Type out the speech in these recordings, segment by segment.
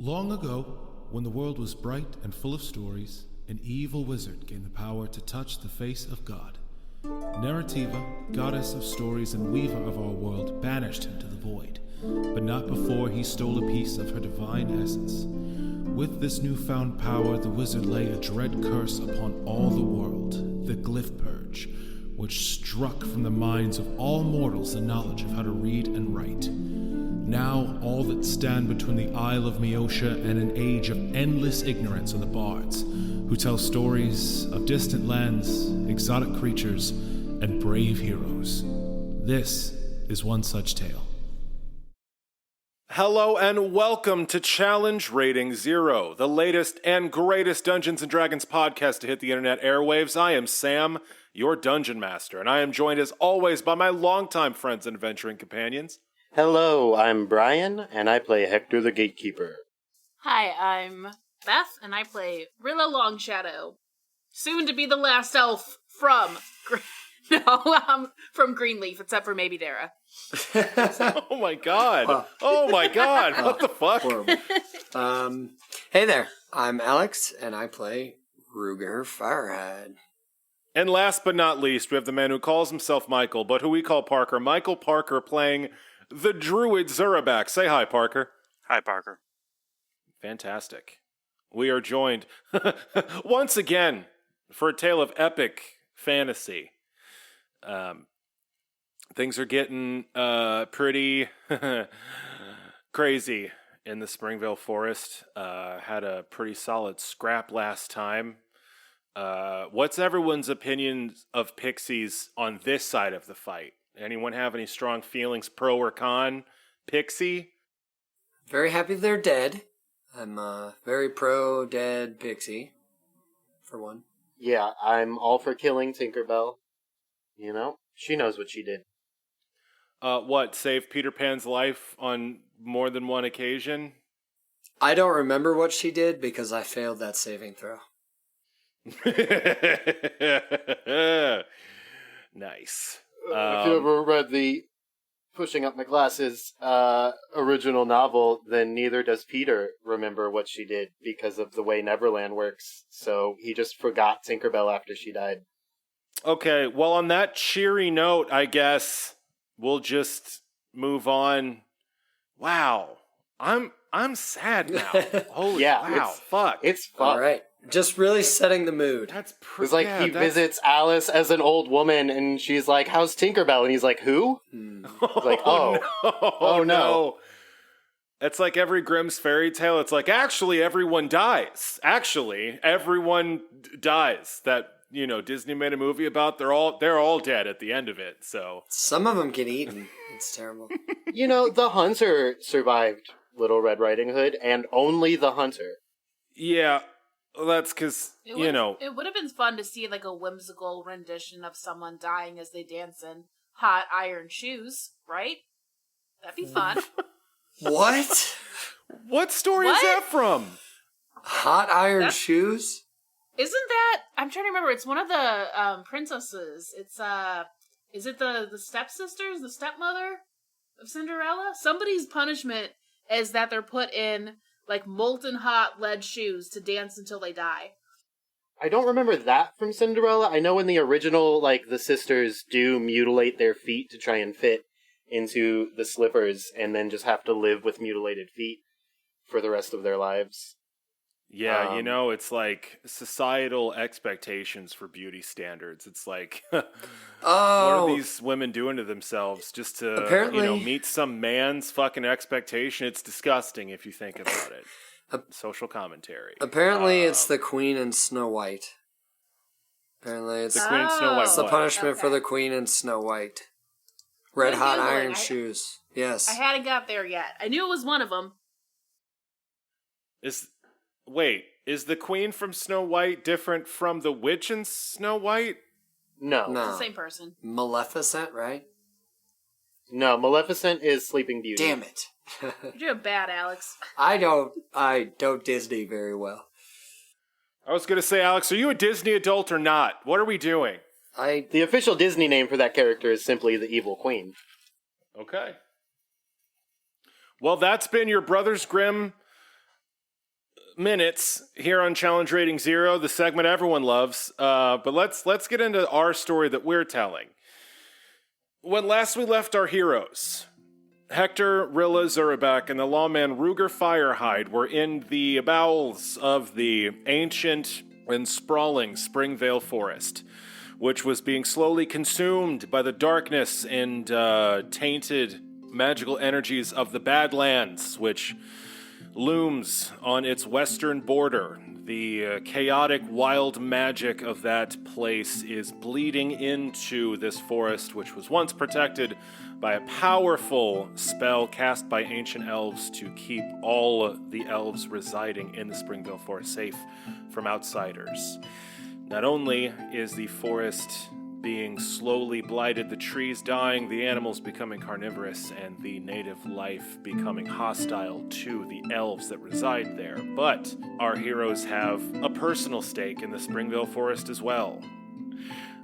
Long ago, when the world was bright and full of stories, an evil wizard gained the power to touch the face of God. Narrativa, goddess of stories and weaver of our world, banished him to the void, but not before he stole a piece of her divine essence. With this newfound power, the wizard lay a dread curse upon all the world, the Glyph Purge, which struck from the minds of all mortals the knowledge of how to read and write. Now, all that stand between the Isle of Meotia and an age of endless ignorance are the bards, who tell stories of distant lands, exotic creatures, and brave heroes. This is one such tale. Hello and welcome to Challenge Rating Zero, the latest and greatest Dungeons & Dragons podcast to hit the internet airwaves. I am Sam, your Dungeon Master, and I am joined as always by my longtime friends and adventuring companions. Hello, I'm Brian, and I play Hector the Gatekeeper. Hi, I'm Beth, and I play Rilla Longshadow, soon to be the last elf from from Greenleaf, except for maybe Dara. Oh my god! Oh my god! What the fuck? Hey there, I'm Alex, and I play Ruger Firehide. And last but not least, we have the man who calls himself Michael, but who we call Parker. Michael Parker playing the druid Zurabak. Say hi, Parker. Hi, Parker. Fantastic. We are joined once again for a tale of epic fantasy. Things are getting pretty crazy in the Springvale Forest. Had a pretty solid scrap last time. What's everyone's opinion of pixies on this side of the fight? Anyone have any strong feelings, pro or con? Pixie? Very happy they're dead. I'm very pro dead pixie, for one. Yeah, I'm all for killing Tinkerbell. You know, she knows what she did. What, save Peter Pan's life on more than one occasion? I don't remember what she did because I failed that saving throw. Nice. If you ever read the Pushing Up My Glasses original novel, then neither does Peter remember what she did because of the way Neverland works. So he just forgot Tinkerbell after she died. Okay, well, on that cheery note, I guess we'll just move on. Wow, I'm sad now. Holy wow, fuck. It's fuck. All right, just really setting the mood. That's pretty. It's like he visits Alice as an old woman, and she's like, "How's Tinkerbell?" And he's like, "Who?" He's like, "Oh no." It's like every Grimm's fairy tale. It's like, actually, everyone dies. Actually, everyone dies. That, you know, Disney made a movie about. They're all dead at the end of it. So some of them get eaten. It's terrible. You know, the hunter survived Little Red Riding Hood, and only the hunter. Yeah, well, that's because, you know. It would have been fun to see like a whimsical rendition of someone dying as they dance in hot iron shoes, right? That'd be fun. What? What story is that from? Hot iron shoes? Isn't that? I'm trying to remember. It's one of the princesses. It's is it the stepsisters, the stepmother of Cinderella? Somebody's punishment is that they're put in like molten hot lead shoes to dance until they die. I don't remember that from Cinderella. I know in the original, like, the sisters do mutilate their feet to try and fit into the slippers and then just have to live with mutilated feet for the rest of their lives. Yeah, you know, it's like societal expectations for beauty standards. It's like, what are these women doing to themselves just to, apparently, meet some man's fucking expectation? It's disgusting if you think about it. Social commentary. Apparently, it's the Queen and Snow White. Apparently, it's the Queen and Snow White. It's the punishment for the Queen and Snow White. Red hot iron shoes. Yes. I hadn't got there yet. I knew it was one of them. Wait, is the Queen from Snow White different from the witch in Snow White? No. It's the same person. Maleficent, right? No, Maleficent is Sleeping Beauty. Damn it. You're doing bad, Alex. I don't Disney very well. I was going to say, Alex, are you a Disney adult or not? What are we doing? The official Disney name for that character is simply the Evil Queen. Okay. Well, that's been your Brothers Grimm minutes here on Challenge Rating Zero, the segment everyone loves. But let's get into our story that we're telling. When last we left our heroes, Hektor, Rilla, Zurabak, and the lawman Ruger Firehide were in the bowels of the ancient and sprawling Springvale Forest, which was being slowly consumed by the darkness and tainted magical energies of the Badlands, which looms on its western border. The chaotic, wild magic of that place is bleeding into this forest, which was once protected by a powerful spell cast by ancient elves to keep all the elves residing in the Springvale Forest safe from outsiders. Not only is the forest being slowly blighted, the trees dying, the animals becoming carnivorous, and the native life becoming hostile to the elves that reside there, but our heroes have a personal stake in the Springvale Forest as well.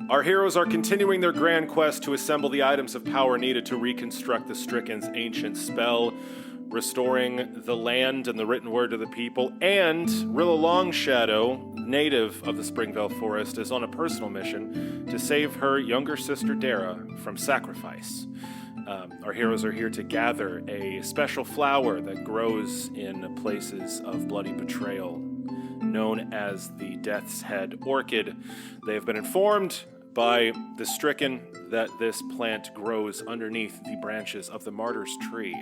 Our heroes are continuing their grand quest to assemble the items of power needed to reconstruct the Stricken's ancient spell, restoring the land and the written word to the people, and Rilla Longshadow, native of the Springvale Forest, is on a personal mission to save her younger sister Dara from sacrifice. Our heroes are here to gather a special flower that grows in places of bloody betrayal, known as the Death's Head Orchid. They have been informed by the Stricken that this plant grows underneath the branches of the Martyr's Tree,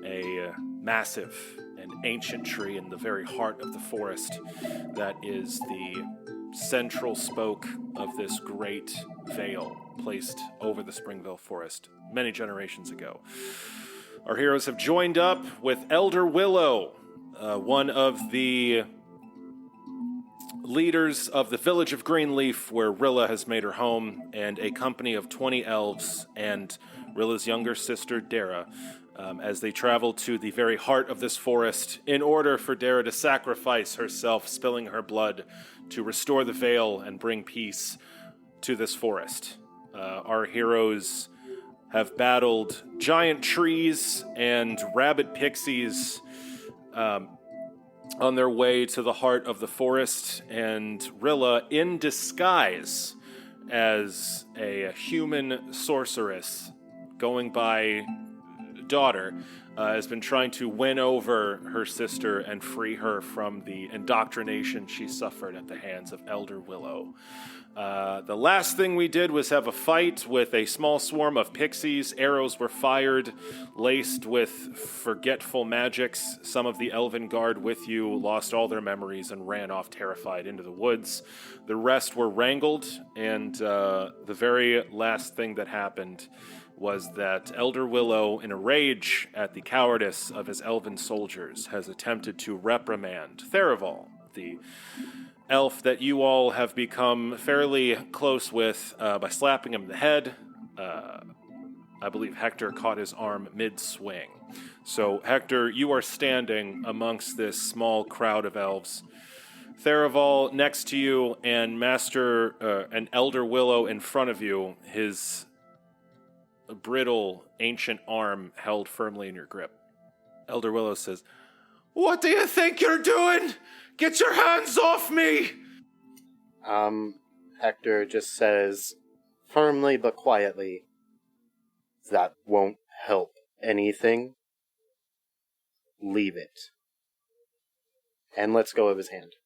a massive and ancient tree in the very heart of the forest that is the central spoke of this great veil placed over the Springvale Forest many generations ago. Our heroes have joined up with Elder Willow, one of the leaders of the village of Greenleaf, where Rilla has made her home, and a company of 20 elves and Rilla's younger sister Dara, as they travel to the very heart of this forest in order for Dara to sacrifice herself, spilling her blood to restore the veil and bring peace to this forest. Our heroes have battled giant trees and rabid pixies on their way to the heart of the forest, and Rilla, in disguise as a human sorceress going by Daughter, has been trying to win over her sister and free her from the indoctrination she suffered at the hands of Elder Willow. The last thing we did was have a fight with a small swarm of pixies. Arrows were fired, laced with forgetful magics. Some of the elven guard with you lost all their memories and ran off terrified into the woods. The rest were wrangled, and the very last thing that happened was that Elder Willow, in a rage at the cowardice of his elven soldiers, has attempted to reprimand Theraval, the elf that you all have become fairly close with, by slapping him in the head. I believe Hektor caught his arm mid-swing. So, Hektor, you are standing amongst this small crowd of elves. Theraval next to you, and and Elder Willow in front of you, his brittle, ancient arm held firmly in your grip. Elder Willow says, "What do you think you're doing? Get your hands off me!" Hektor just says, firmly but quietly, "That won't help anything. Leave it." And lets go of his hand.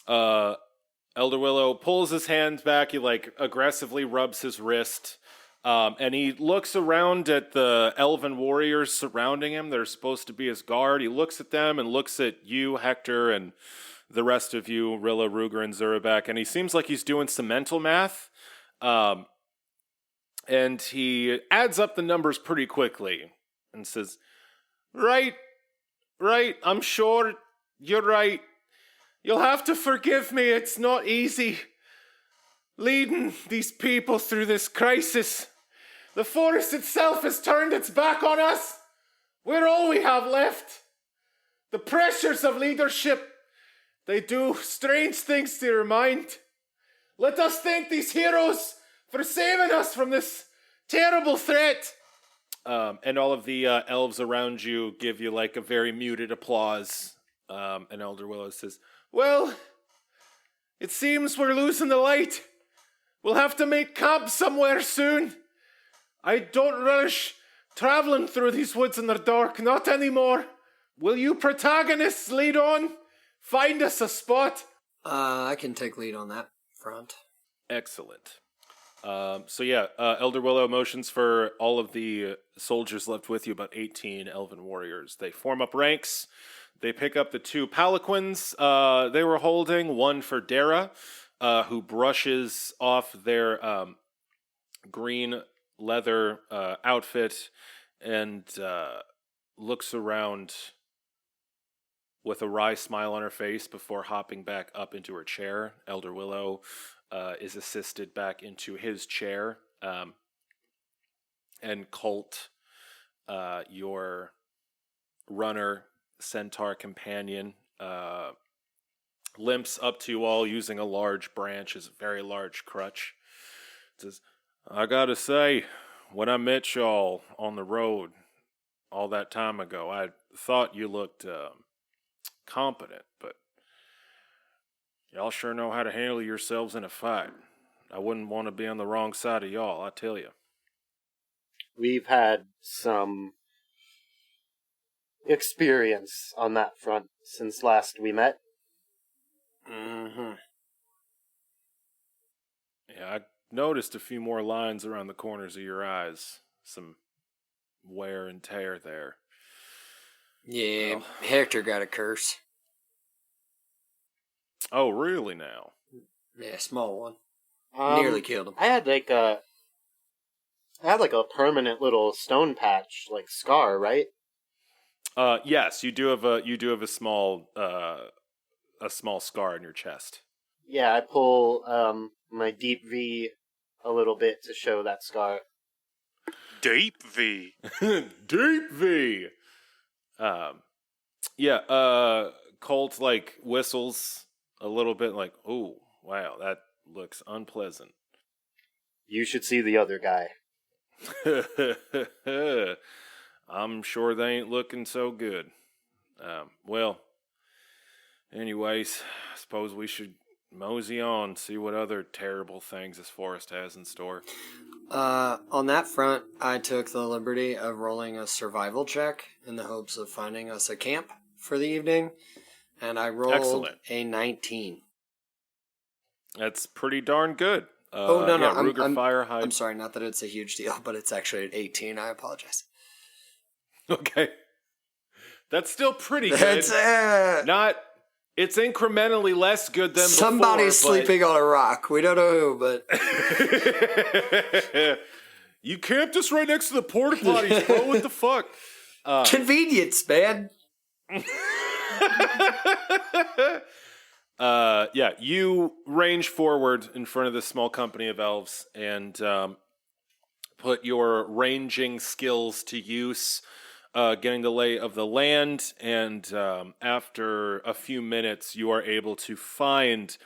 Elder Willow pulls his hand back. He, aggressively rubs his wrist. And he looks around at the elven warriors surrounding him. They're supposed to be his guard. He looks at them and looks at you, Hektor, and the rest of you, Rilla, Ruger, and Zurabak. And he seems like he's doing some mental math. And he adds up the numbers pretty quickly and says, Right, I'm sure you're right. You'll have to forgive me. It's not easy leading these people through this crisis. The forest itself has turned its back on us. We're all we have left. The pressures of leadership, they do strange things to your mind. Let us thank these heroes for saving us from this terrible threat." And all of the elves around you give you a very muted applause And Elder Willow says, "Well, it seems we're losing the light. We'll have to make camp somewhere soon. I don't relish traveling through these woods in the dark, not anymore. Will you protagonists lead on? Find us a spot." I can take lead on that front. Excellent. Elder Willow motions for all of the soldiers left with you, about 18 elven warriors. They form up ranks. They pick up the 2 palanquins they were holding, one for Dara, who brushes off their green leather outfit and looks around with a wry smile on her face before hopping back up into her chair. Elder Willow is assisted back into his chair. And Colt, your runner, centaur companion, limps up to you all using a large branch as a very large crutch. Says, "I gotta say, when I met y'all on the road all that time ago, I thought you looked competent, but y'all sure know how to handle yourselves in a fight. I wouldn't want to be on the wrong side of y'all, I tell you." We've had some experience on that front since last we met. Mm-hmm. Yeah, I noticed a few more lines around the corners of your eyes. Some wear and tear there. Yeah, Well. Hector got a curse. Oh, really now? Yeah, small one. Um, Nearly killed him. I had like a permanent little stone patch, like scar, right? Yes, you do have a small scar on your chest. Yeah, I pull my deep V a little bit to show that scar. Deep V. Deep V. Colt like whistles a little bit, like, "Oh, wow, that looks unpleasant." You should see the other guy. I'm sure they ain't looking so good. Well, anyways, I suppose we should mosey on, see what other terrible things this forest has in store. On that front, I took the liberty of rolling a survival check in the hopes of finding us a camp for the evening, and I rolled Excellent. a 19. That's pretty darn good. No, Ruger Firehide. I'm sorry, not that it's a huge deal, but it's actually an 18. I apologize. Okay. That's still pretty good. It's, It's incrementally less good than somebody's before, sleeping on a rock. We don't know who, but you camped us right next to the porta potties, bro. What the fuck? Convenience, man. You range forward in front of this small company of elves and put your ranging skills to use, getting the lay of the land, and after a few minutes, you are able to find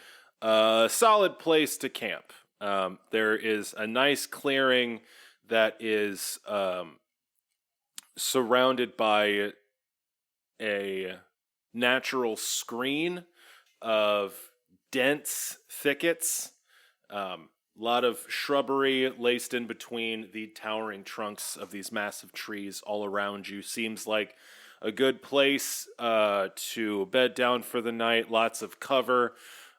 a solid place to camp. There is a nice clearing that is surrounded by a natural screen of dense thickets, a lot of shrubbery laced in between the towering trunks of these massive trees all around you. Seems like a good place to bed down for the night. Lots of cover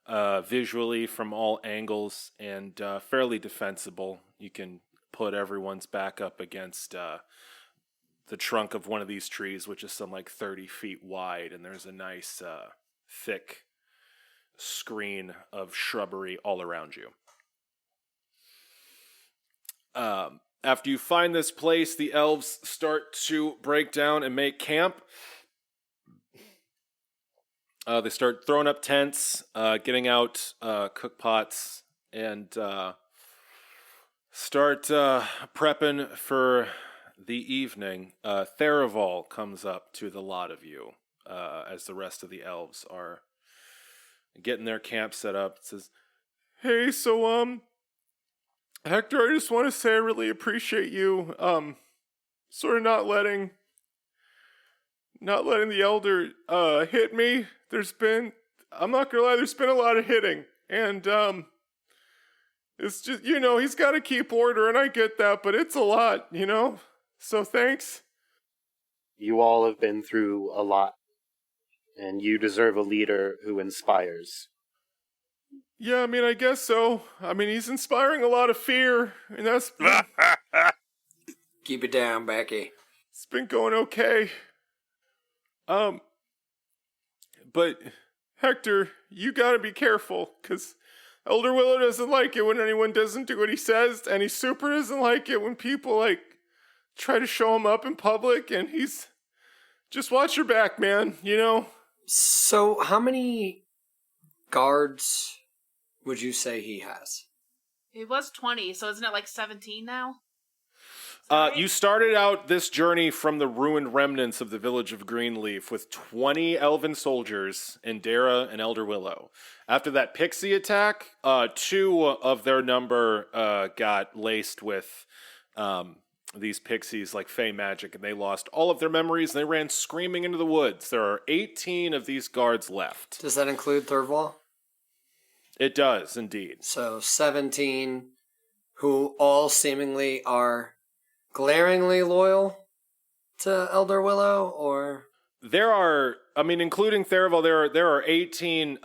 visually from all angles, and fairly defensible. You can put everyone's back up against the trunk of one of these trees, which is some like 30 feet wide, and there's a nice thick screen of shrubbery all around you. After you find this place, the elves start to break down and make camp. They start throwing up tents, getting out cook pots, and start prepping for the evening. Theraval comes up to the lot of you as the rest of the elves are getting their camp set up. It says, "Hey, so Hector, I just want to say I really appreciate you sort of not letting not letting the elder hit me. I'm not gonna lie, there's been a lot of hitting. And it's just, he's got to keep order, and I get that, but it's a lot, So thanks. You all have been through a lot, and you deserve a leader who inspires. Yeah, I mean, I guess so. I mean, he's inspiring a lot of fear, and that's... Keep it down, Becky. It's been going okay. But, Hector, you gotta be careful, because Elder Willow doesn't like it when anyone doesn't do what he says, and he super doesn't like it when people, try to show him up in public, and he's... Just watch your back, man, So, how many guards would you say he has? It was 20, so isn't it 17 now? You started out this journey from the ruined remnants of the village of Greenleaf with 20 elven soldiers in Dara and Elder Willow. After that pixie attack, 2 of their number got laced with these pixies like fey magic, and they lost all of their memories, and they ran screaming into the woods. There are 18 of these guards left. Does that include Thurval? It does, indeed. So 17, who all seemingly are glaringly loyal to Elder Willow, or? There are, including Theraval, there are 18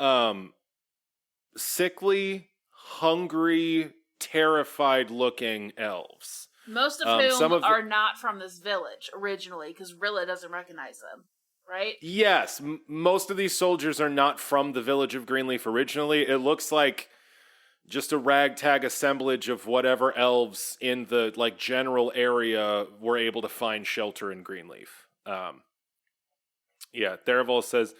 sickly, hungry, terrified-looking elves. Most of whom are not from this village originally, because Rilla doesn't recognize them, right? Yes, most of these soldiers are not from the village of Greenleaf originally. It looks like just a ragtag assemblage of whatever elves in the general area were able to find shelter in Greenleaf. Theraval says,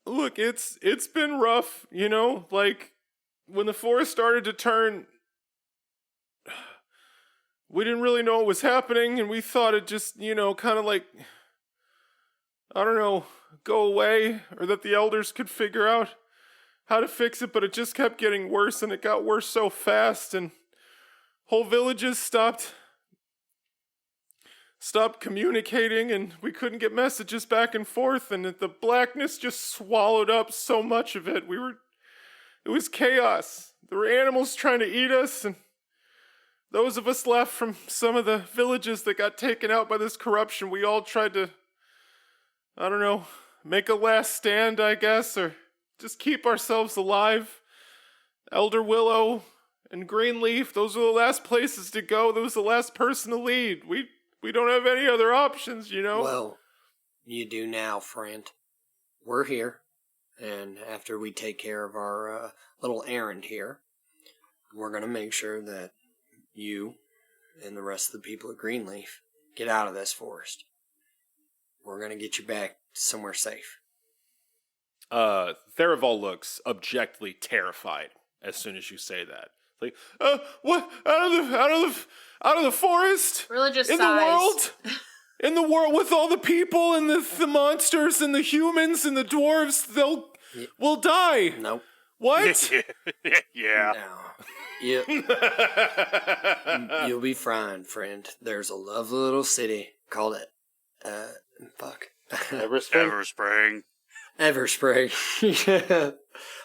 look, it's been rough, when the forest started to turn, we didn't really know what was happening, and we thought it just, go away, or that the elders could figure out how to fix it, but it just kept getting worse, and it got worse so fast, and whole villages stopped communicating, and we couldn't get messages back and forth, and the blackness just swallowed up so much of it. It was chaos. There were animals trying to eat us, and those of us left from some of the villages that got taken out by this corruption, we all tried to, make a last stand, I guess, or just keep ourselves alive. Elder Willow and Greenleaf, those are the last places to go. Those are the last person to lead. We don't have any other options, Well, you do now, friend. We're here, and after we take care of our little errand here, we're going to make sure that you and the rest of the people at Greenleaf get out of this forest. We're going to get you back somewhere safe. Theraval looks objectively terrified as soon as you say that. What? Out of the forest? Religious in sighs. In the world with all the people and the monsters and the humans and the dwarves, we'll die. Nope. What? Yeah. No. You'll be fine, friend. There's a lovely little city called Everspring. Everspring.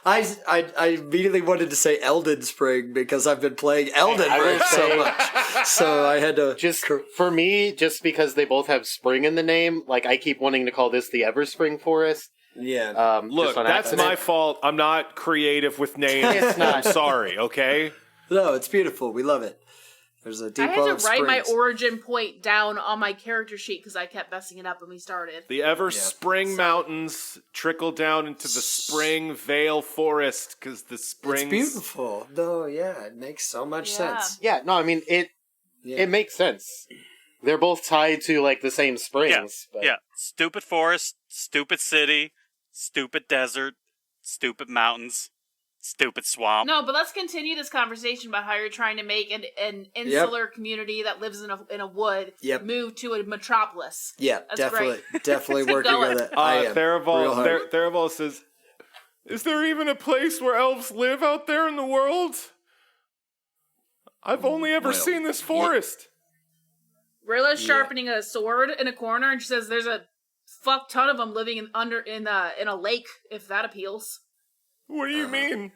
I immediately wanted to say Elden Spring because I've been playing Elden Ring so much. So I had to... For me, just because they both have spring in the name, I keep wanting to call this the Everspring Forest. Yeah. Look, that's accident. my fault. I'm not creative with names. It's not. I'm sorry, okay? No, it's beautiful. We love it. There's a deep I had to write my origin point down on my character sheet because I kept messing it up when we started. The Everspring Mountains trickle down into the Spring Vale Forest because the springs... It's beautiful. No, yeah, it makes so much sense. Yeah, no, it makes sense. They're both tied to, the same springs. Yeah. Stupid forest, stupid city, stupid desert, stupid mountains, stupid swamp. No, but let's continue this conversation about how you're trying to make an insular community that lives in a wood move to a metropolis. Yeah, that's definitely working on that. Theraval says, is there even a place where elves live out there in the world? I've only ever seen this forest. Rilla's sharpening a sword in a corner, and she says, "There's a fuck ton of them living in a lake, if that appeals. What do you mean?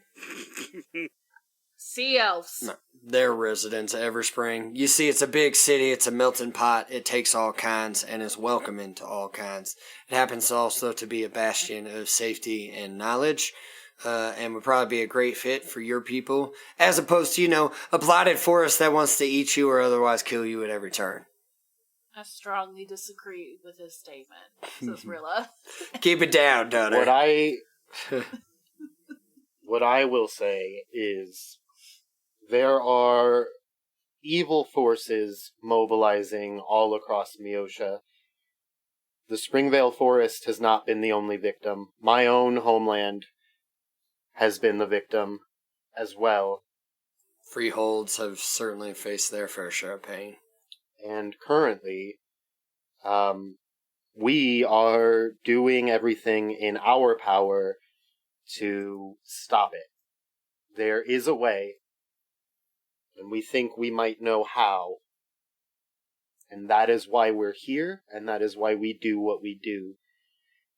Sea elves. No, they're residents of Everspring. You see, it's a big city, it's a melting pot, it takes all kinds and is welcoming to all kinds. It happens also to be a bastion of safety and knowledge, and would probably be a great fit for your people, as opposed to, a blighted forest that wants to eat you or otherwise kill you at every turn. I strongly disagree with his statement, says Rilla. Keep it down, daughter. What I will say is there are evil forces mobilizing all across Meosha. The Springvale Forest has not been the only victim. My own homeland has been the victim as well. Freeholds have certainly faced their fair share of pain. And currently, we are doing everything in our power to stop it. There is a way, and we think we might know how. And that is why we're here, and that is why we do what we do.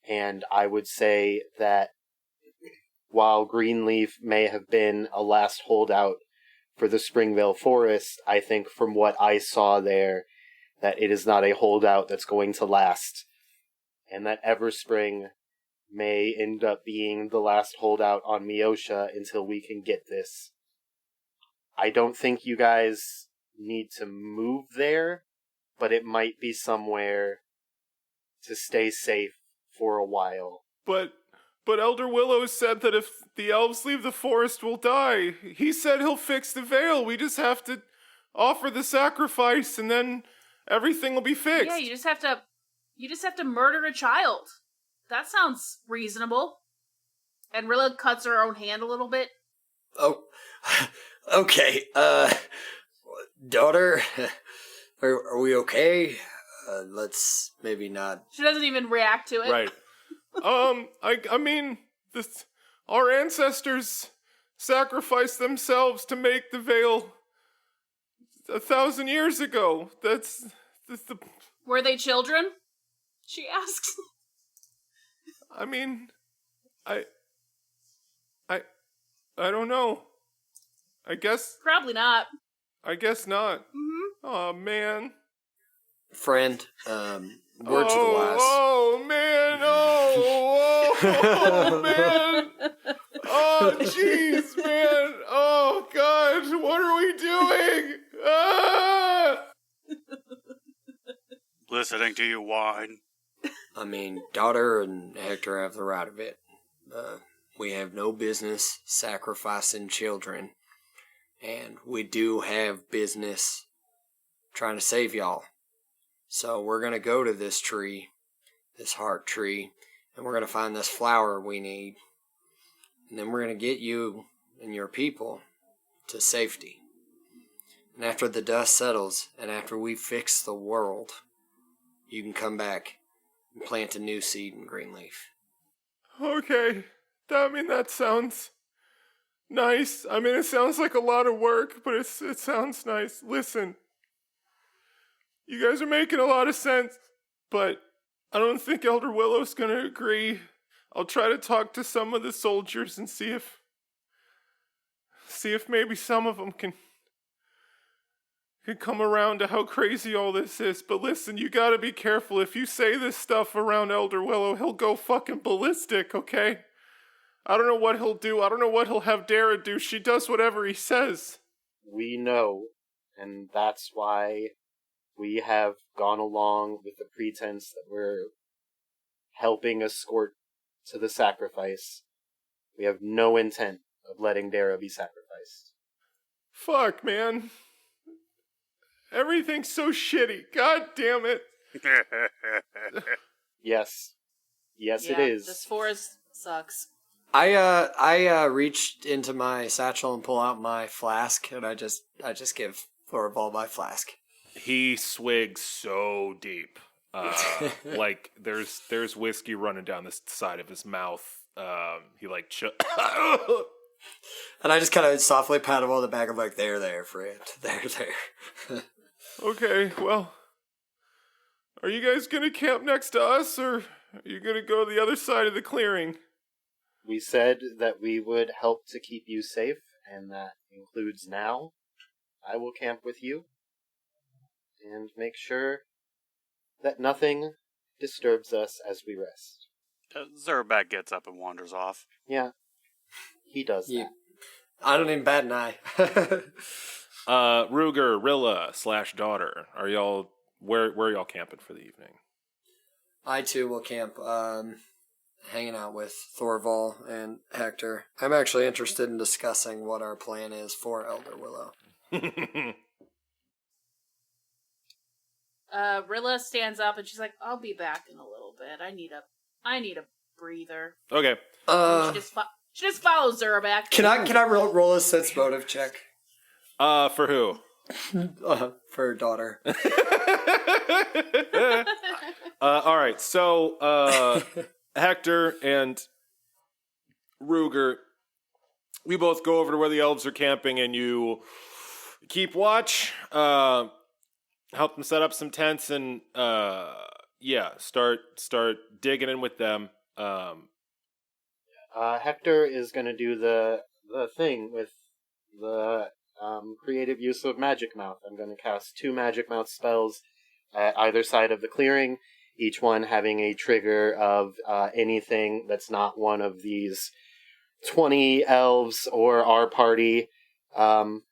And I would say that while Greenleaf may have been a last holdout for the Springvale Forest, I think from what I saw there, that it is not a holdout that's going to last. And that Everspring may end up being the last holdout on Meosha until we can get this. I don't think you guys need to move there, but it might be somewhere to stay safe for a while. But Elder Willow said that if the elves leave the forest, we'll die. He said he'll fix the veil. We just have to offer the sacrifice, and then everything will be fixed. Yeah, you just have to murder a child. That sounds reasonable. And Rilla cuts her own hand a little bit. Oh, okay. Daughter, are we okay? Let's maybe not. She doesn't even react to it. Right. I mean, our ancestors sacrificed themselves to make the veil 1,000 years ago. That's the... Were they children? She asks. I mean, I don't know. I guess... Probably not. I guess not. Mm-hmm. Oh, man. Friend, word to the wise. Oh, man. Oh, man. Oh, jeez, man. Oh, God. What are we doing? Ah! Listening to you whine. I mean, daughter and Hector have the right of it. We have no business sacrificing children. And we do have business trying to save y'all. So we're going to go to this tree, this heart tree, and we're going to find this flower we need. And then we're going to get you and your people to safety. And after the dust settles, and after we fix the world, you can come back and plant a new seed in Greenleaf. Okay. That sounds nice. I mean, it sounds like a lot of work, but it sounds nice. Listen, you guys are making a lot of sense, but I don't think Elder Willow's gonna agree. I'll try to talk to some of the soldiers and see if maybe some of them can come around to how crazy all this is. But listen, you gotta be careful. If you say this stuff around Elder Willow, he'll go fucking ballistic, okay? I don't know what he'll do. I don't know what he'll have Dara do. She does whatever he says. We know, and that's why we have gone along with the pretense that we're helping escort to the sacrifice. We have no intent of letting Dara be sacrificed. Fuck, man. Everything's so shitty. God damn it. Yes. Yes, Yeah, it is. This forest sucks. I reached into my satchel and pull out my flask, and I just give Thorvald my flask. He swigs so deep. Like there's whiskey running down the side of his mouth. He like And I just kind of softly pat him on the back. I'm like, there, friend. There. Okay, well, are you guys gonna camp next to us, or Are you gonna go to the other side of the clearing? We said that we would help to keep you safe, and that includes now. I will camp with you and make sure that nothing disturbs us as we rest. Zurabak gets up and wanders off. Yeah, he does You- that. I don't even bat an eye. Ruger, Rilla / daughter, are y'all where are y'all camping for the evening? I too will camp, hanging out with Thorval and Hector. I'm actually interested in discussing what our plan is for Elder Willow. Rilla stands up and she's like, "I'll be back in a little bit. I need a breather." Okay. And she just follows Zurabak. Can I roll a sense motive check? For who? For her daughter. All right. So, Hector and Ruger, we both go over to where the elves are camping, and you keep watch. Help them set up some tents, and start digging in with them. Hector is going to do the thing with the creative use of Magic Mouth. I'm going to cast 2 Magic Mouth spells at either side of the clearing, each one having a trigger of anything that's not one of these 20 elves or our party. And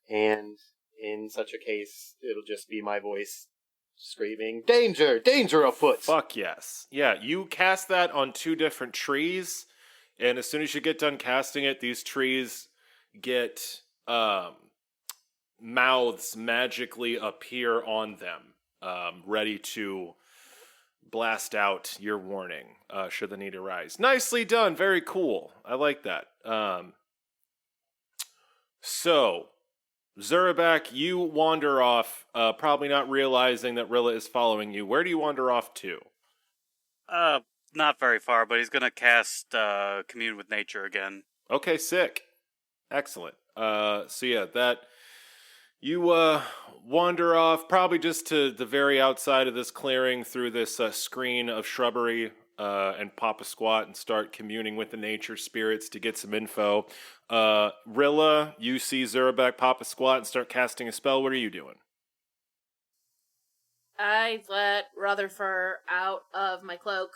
in such a case, it'll just be my voice screaming, "Danger! Danger afoot!" Fuck yes. Yeah, you cast that on 2 different trees, and as soon as you get done casting it, these trees get mouths magically appear on them, ready to blast out your warning, should the need arise. Nicely done. Very cool. I like that. So, Zurabak, you wander off, probably not realizing that Rilla is following you. Where do you wander off to? Not very far, but he's gonna cast Commune with Nature again. Okay, sick. Excellent. That you wander off probably just to the very outside of this clearing through this screen of shrubbery and pop a squat and start communing with the nature spirits to get some info. Rilla, you see Zurabak pop a squat and start casting a spell. What are you doing? I let Rutherford out of my cloak.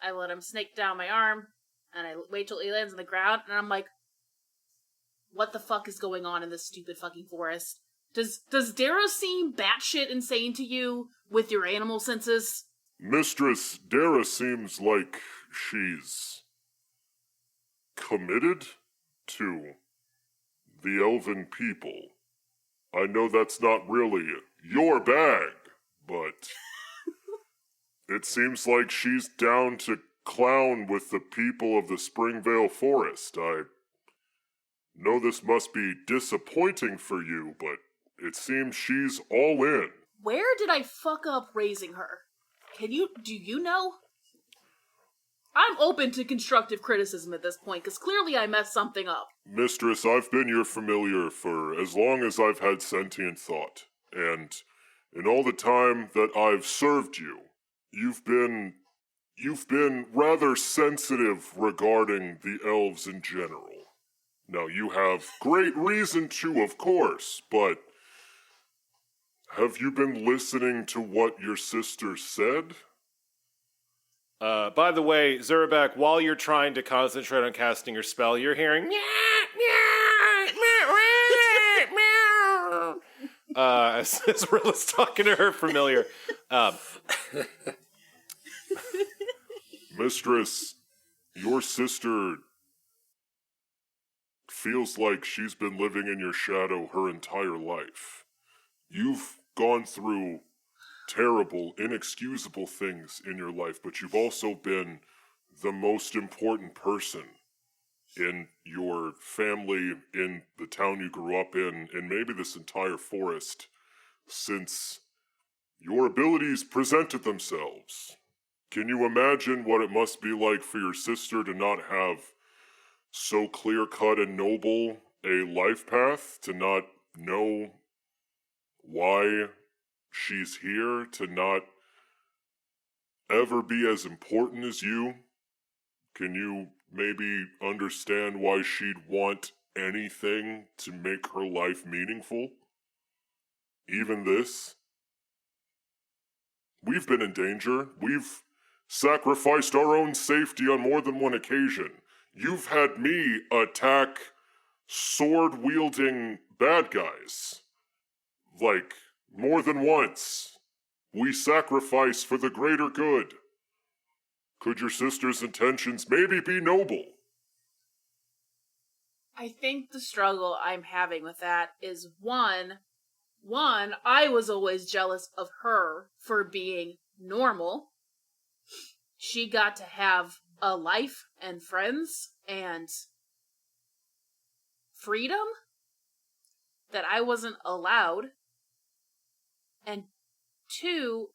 I let him snake down my arm, and I wait till he lands on the ground, and I'm like, what the fuck is going on in this stupid fucking forest? Does Darrow seem batshit insane to you with your animal senses? Mistress Dara seems like she's committed to the elven people. I know that's not really your bag, but it seems like she's down to clown with the people of the Springvale Forest. I know this must be disappointing for you, but it seems she's all in. Where did I fuck up raising her? Do you know? I'm open to constructive criticism at this point, because clearly I messed something up. Mistress, I've been your familiar for as long as I've had sentient thought, and in all the time that I've served you, you've been rather sensitive regarding the elves in general. Now, you have great reason to, of course, but have you been listening to what your sister said? By the way, Zurabak, while you're trying to concentrate on casting your spell, you're hearing as Rilla's talking to her familiar. Mistress, your sister feels like she's been living in your shadow her entire life. You've gone through terrible, inexcusable things in your life, but you've also been the most important person in your family, in the town you grew up in, and maybe this entire forest, since your abilities presented themselves. Can you imagine what it must be like for your sister to not have so clear-cut and noble a life path, to not know why she's here, to not ever be as important as you? Can you maybe understand why she'd want anything to make her life meaningful? Even this? We've been in danger. We've sacrificed our own safety on more than one occasion. You've had me attack sword-wielding bad guys. Like, more than once. We sacrifice for the greater good. Could your sister's intentions maybe be noble? I think the struggle I'm having with that is one, I was always jealous of her for being normal. She got to have a life and friends and freedom that I wasn't allowed. And two,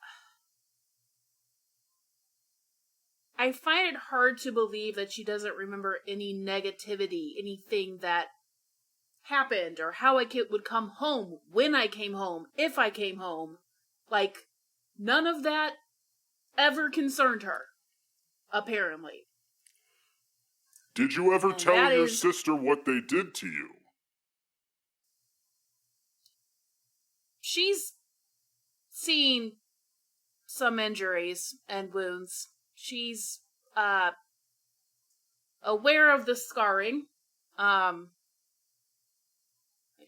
I find it hard to believe that she doesn't remember any negativity, anything that happened, or how I would come home, when I came home, if I came home. Like, none of that ever concerned her, apparently. Did you ever And tell your sister what they did to you? She's seen some injuries and wounds. She's aware of the scarring. I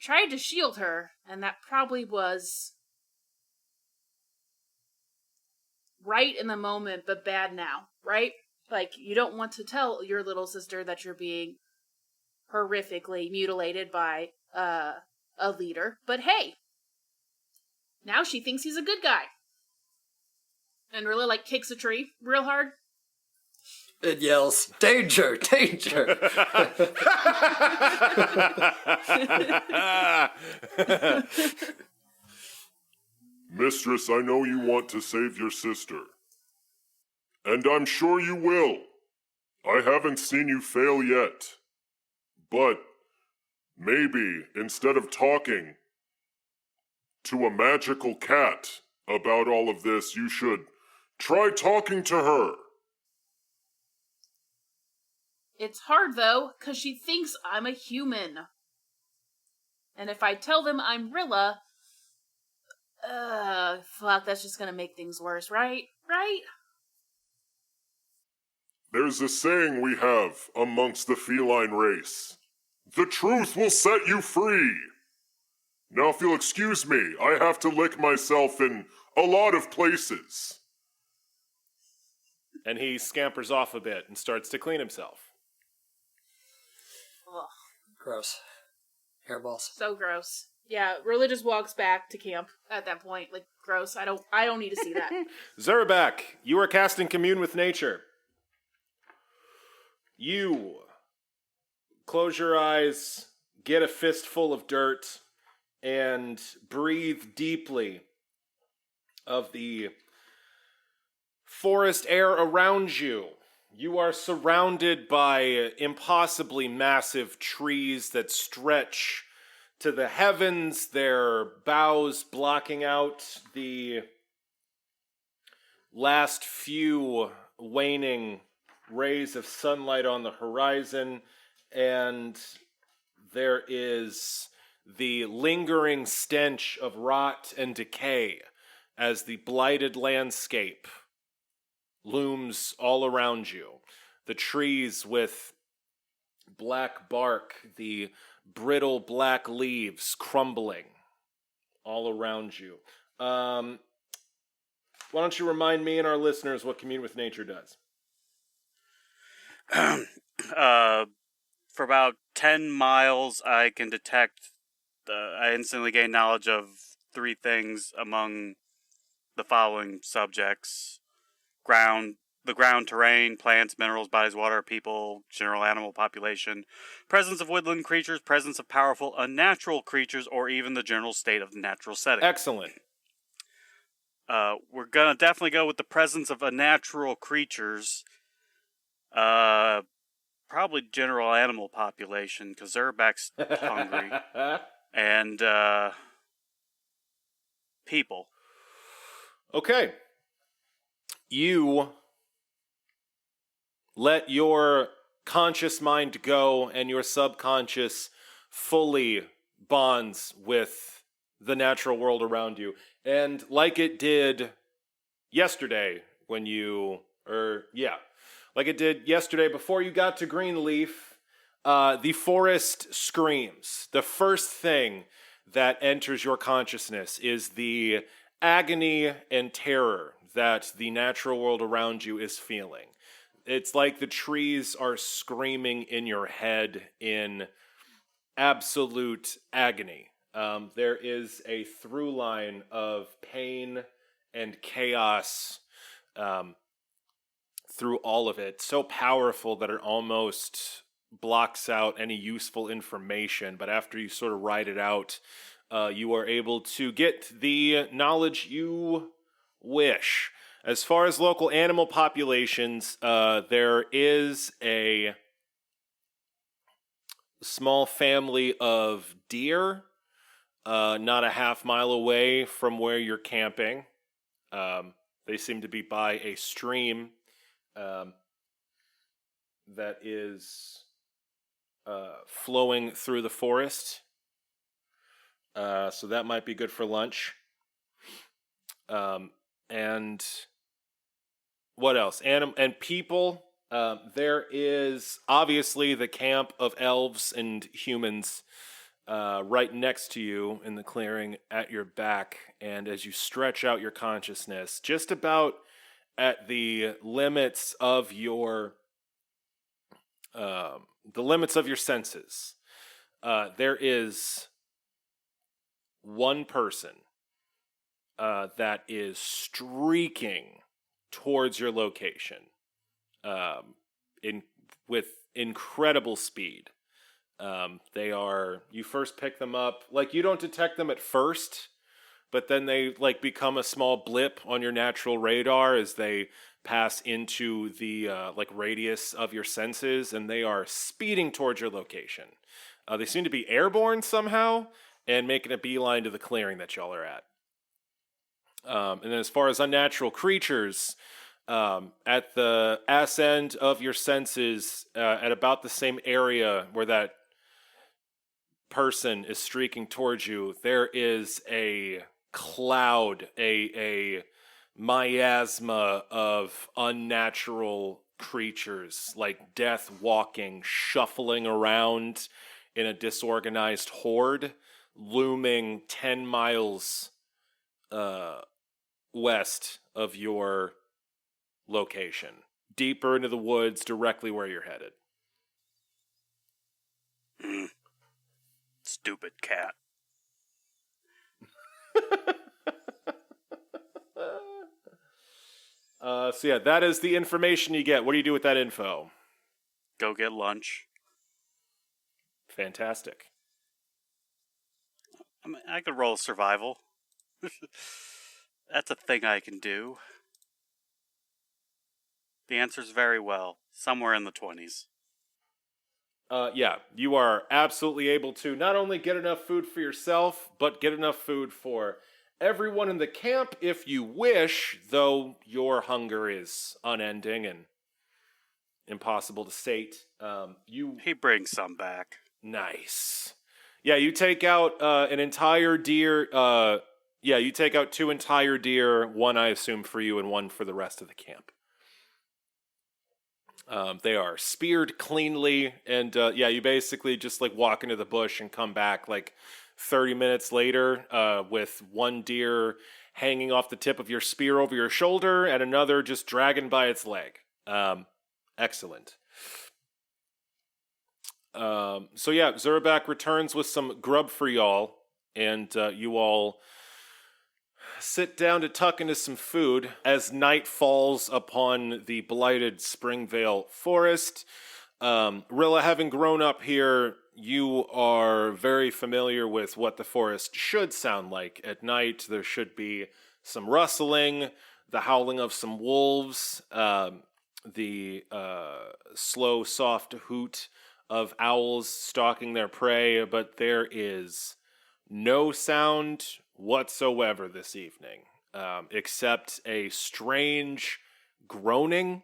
tried to shield her, and that probably was right in the moment, but bad now, right? Like, you don't want to tell your little sister that you're being horrifically mutilated by a leader, but hey, now she thinks he's a good guy. And Rilla, like, kicks a tree real hard. It yells, "Danger! Danger!" Mistress, I know you want to save your sister. And I'm sure you will. I haven't seen you fail yet. But maybe, instead of talking to a magical cat about all of this, you should try talking to her. It's hard, though, because she thinks I'm a human. And if I tell them I'm Rilla, fuck, that's just gonna make things worse, right? Right? There's a saying we have amongst the feline race. The truth will set you free. Now, if you'll excuse me, I have to lick myself in a lot of places. And he scampers off a bit and starts to clean himself. Ugh, Gross. Hairballs. so gross. Yeah, Rilla just walks back to camp at that point. Like, gross. I don't need to see that. Zurabak, you are casting Commune with Nature. You close your eyes, get a fistful of dirt, and breathe deeply of the forest air around you. You are surrounded by impossibly massive trees that stretch to the heavens, their boughs blocking out the last few waning rays of sunlight on the horizon, and there is the lingering stench of rot and decay as the blighted landscape looms all around you. The trees with black bark, the brittle black leaves crumbling all around you. Why don't you remind me and our listeners what Commune with Nature does? For about 10 miles, I can detect, I instantly gain knowledge of 3 things among the following subjects: the ground terrain, plants, minerals, bodies, water, people, general animal population, presence of woodland creatures, presence of powerful unnatural creatures, or even the general state of the natural setting. Excellent. We're gonna definitely go with the presence of unnatural creatures. Probably general animal population, because Zurabak's hungry. And, people. Okay. you let your conscious mind go and your subconscious fully bonds with the natural world around you. And like it did yesterday like it did yesterday before you got to Greenleaf, the forest screams. The first thing that enters your consciousness is the agony and terror that the natural world around you is feeling. It's like the trees are screaming in your head in absolute agony. There is a through line of pain and chaos through all of it, so powerful that it almost blocks out any useful information. But after you sort of ride it out, you are able to get the knowledge you wish. As far as local animal populations, there is a small family of deer not a half mile away from where you're camping. They seem to be by a stream that is flowing through the forest. So that might be good for lunch. And what else? And people. There is obviously the camp of elves and humans right next to you in the clearing at your back. And as you stretch out your consciousness, just about at the limits of your senses, there is one person that is streaking towards your location with incredible speed. You first pick them up, like you don't detect them at first, but then they like become a small blip on your natural radar as they pass into the radius of your senses, and they are speeding towards your location. They seem to be airborne somehow and making a beeline to the clearing that y'all are at. And then as far as unnatural creatures, at the ass end of your senses, at about the same area where that person is streaking towards you, there is a cloud, a miasma of unnatural creatures, like death walking, shuffling around in a disorganized horde, looming 10 miles west of your location, deeper into the woods, directly where you're headed. Stupid cat. So yeah, that is the information you get. What do you do with that info? Go get lunch. Fantastic. I could roll survival. That's a thing I can do. The answer's very well. Somewhere in the 20s. Yeah, you are absolutely able to not only get enough food for yourself, but get enough food for everyone in the camp if you wish, though your hunger is unending and impossible to sate. He brings some back. Nice. Yeah, you take out an entire deer. You take out 2 entire deer, one I assume for you and one for the rest of the camp. They are speared cleanly, and you basically just like walk into the bush and come back like 30 minutes later with one deer hanging off the tip of your spear over your shoulder and another just dragging by its leg. Excellent. Zurabak returns with some grub for y'all, and you all sit down to tuck into some food as night falls upon the blighted Springvale forest. Rilla, having grown up here, you are very familiar with what the forest should sound like at night. There should be some rustling, the howling of some wolves, the slow, soft hoot of owls stalking their prey, but there is no sound whatsoever this evening, except a strange groaning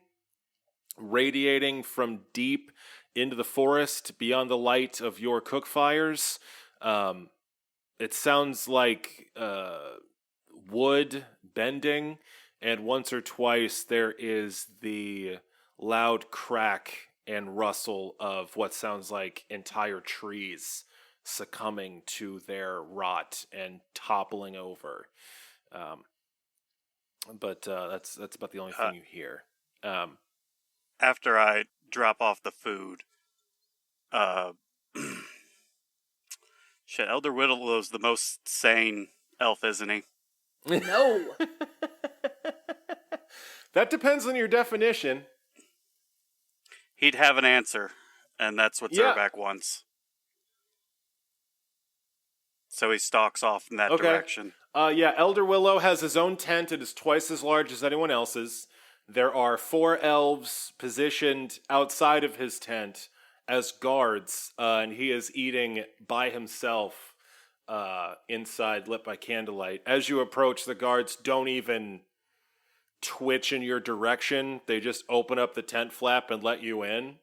radiating from deep into the forest beyond the light of your cook fires. It sounds like wood bending, and once or twice there is the loud crack and rustle of what sounds like entire trees succumbing to their rot and toppling over. But that's about the only thing you hear. After I drop off the food, shit, Elder Whittlow's the most sane elf, isn't he? No. That depends on your definition. He'd have an answer, and that's what Yeah. Zurabak wants. So he stalks off in that direction. Yeah, Elder Willow has his own tent. It is twice as large as anyone else's. There are 4 elves positioned outside of his tent as guards, and he is eating by himself inside, lit by candlelight. As you approach, the guards don't even twitch in your direction. They just open up the tent flap and let you in,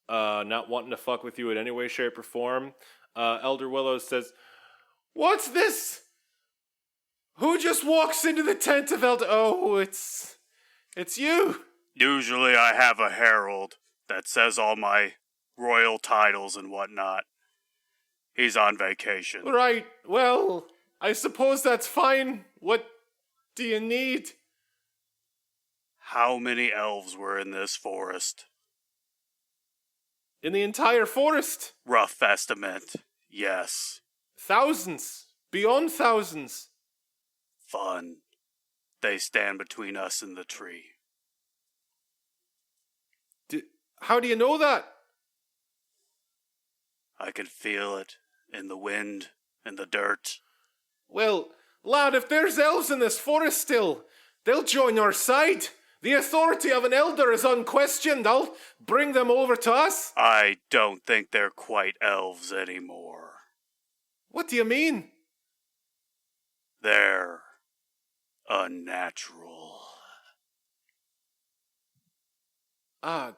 not wanting to fuck with you in any way, shape, or form. Elder Willow says, "What's this? Who just walks into the tent of Elder... Oh, it's you." Usually I have a herald that says all my royal titles and whatnot. He's on vacation. Right, well, I suppose that's fine. What do you need? How many elves were in this forest? In the entire forest? Rough estimate, yes. Thousands. Beyond thousands. Fun. They stand between us and the tree. How do you know that? I can feel it in the wind, in the dirt. Well, lad, if there's elves in this forest still, they'll join our side. The authority of an elder is unquestioned. I'll bring them over to us. I don't think they're quite elves anymore. What do you mean? They're unnatural. Are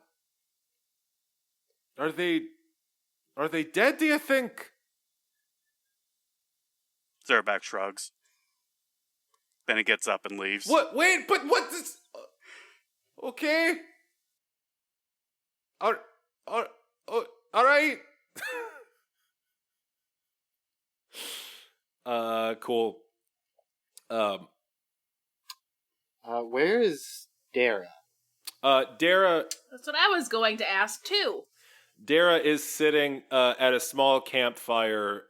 they dead, do you think? Zurabak shrugs. Then he gets up and leaves. What? Wait, but what this... Okay. All right. Cool. Where is Dara? Dara That's what I was going to ask too. is sitting at a small campfire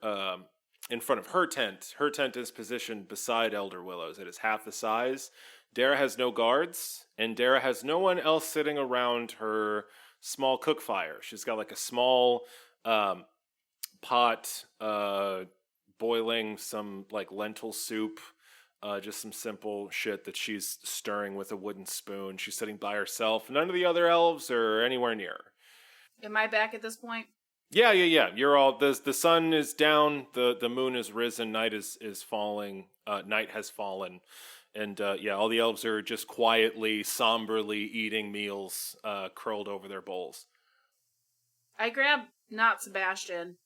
in front of her tent. Her tent is positioned beside Elder Willow's. It is half the size. Dara has no guards, and Dara has no one else sitting around her small cook fire. She's got like a small pot boiling some like lentil soup, just some simple shit that she's stirring with a wooden spoon. She's sitting by herself. None of the other elves are anywhere near her. Am I back at this point? Yeah. You're all the sun is down, the moon is risen, night is falling, night has fallen, and all the elves are just quietly, somberly eating meals, curled over their bowls. I grab not Sebastian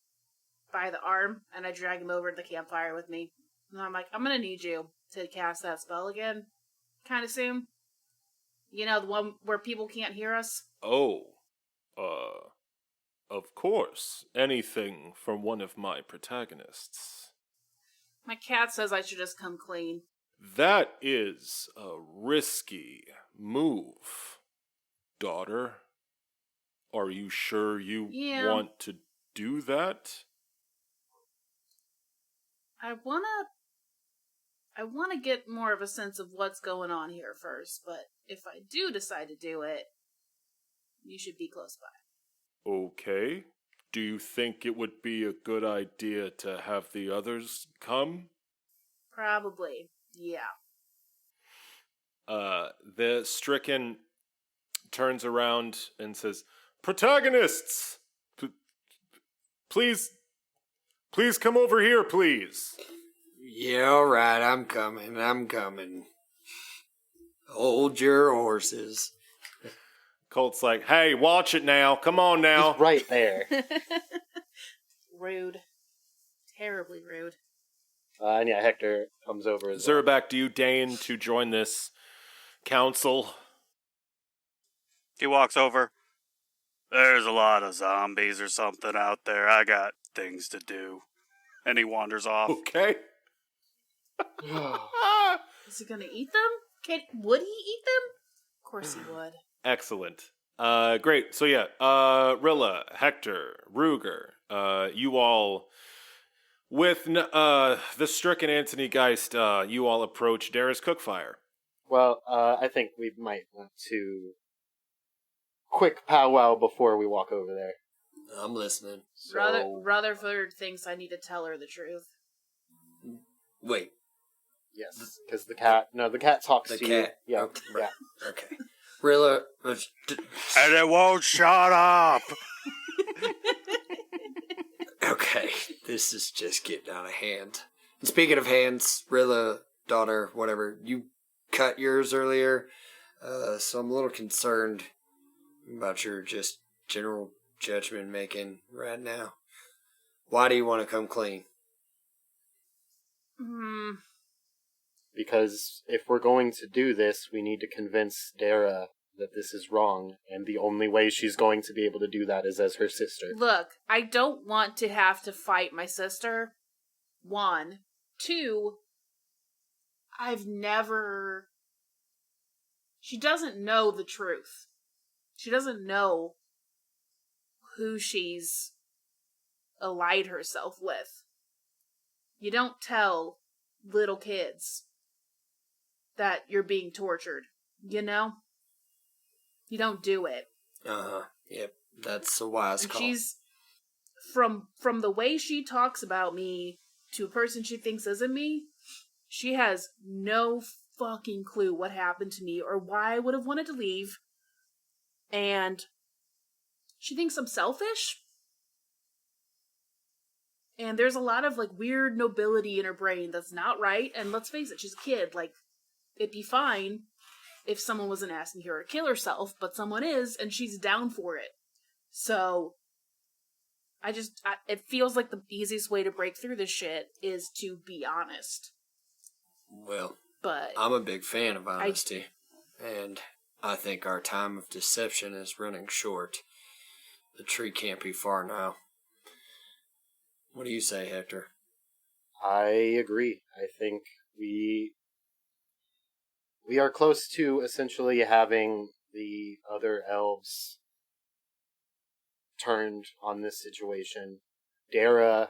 by the arm and I drag him over to the campfire with me. And I'm like, I'm gonna need you to cast that spell again, kind of soon. You know, the one where people can't hear us. Oh, of course, anything from one of my protagonists. My cat says I should just come clean. That is a risky move, daughter. Are you sure you want to do that? I wanna get more of a sense of what's going on here first, but if I do decide to do it, you should be close by. Okay. Do you think it would be a good idea to have the others come? Probably, yeah. The stricken turns around and says, "Protagonists! Please come over here, please." Yeah, alright, I'm coming. Hold your horses. Colt's like, hey, watch it now. Come on now. He's right there. Rude. Terribly rude. And yeah, Hector comes over as well. Zurabak, do you deign to join this council? He walks over. There's a lot of zombies or something out there. I got things to do. And he wanders off. Okay. Is he gonna eat them? Would he eat them? Of course he would. Excellent. Great. So yeah, Rilla, Hector, Ruger, you all, with the stricken Anthony Geist, you all approach Dara's cookfire. Well, I think we might want to quick powwow before we walk over there. I'm listening. So, Rutherford thinks I need to tell her the truth. Wait, yes, because the cat talks the to cat. you. Yeah, Okay. yeah. Okay. Rilla, And it won't shut up! okay, this is just getting out of hand. And speaking of hands, Rilla, daughter, whatever, you cut yours earlier, so I'm a little concerned about your just general judgment making right now. Why do you want to come clean? Because if we're going to do this, we need to convince Dara that this is wrong, and the only way she's going to be able to do that is as her sister. Look, I don't want to have to fight my sister. 1. 2, she doesn't know the truth. She doesn't know who she's allied herself with. You don't tell little kids that you're being tortured, you know? You don't do it. Yep, that's a wise And call. she's from the way she talks about me to a person she thinks isn't me, she has no fucking clue what happened to me or why I would have wanted to leave. And she thinks I'm selfish. And there's a lot of like weird nobility in her brain that's not right. And let's face it, she's a kid. Like, it'd be fine if someone wasn't asking her to kill herself, but someone is, and she's down for it. So, it feels like the easiest way to break through this shit is to be honest. Well, But I'm a big fan of honesty, and I think our time of deception is running short. The tree can't be far now. What do you say, Hector? I agree. I think we are close to essentially having the other elves turned on this situation. Dara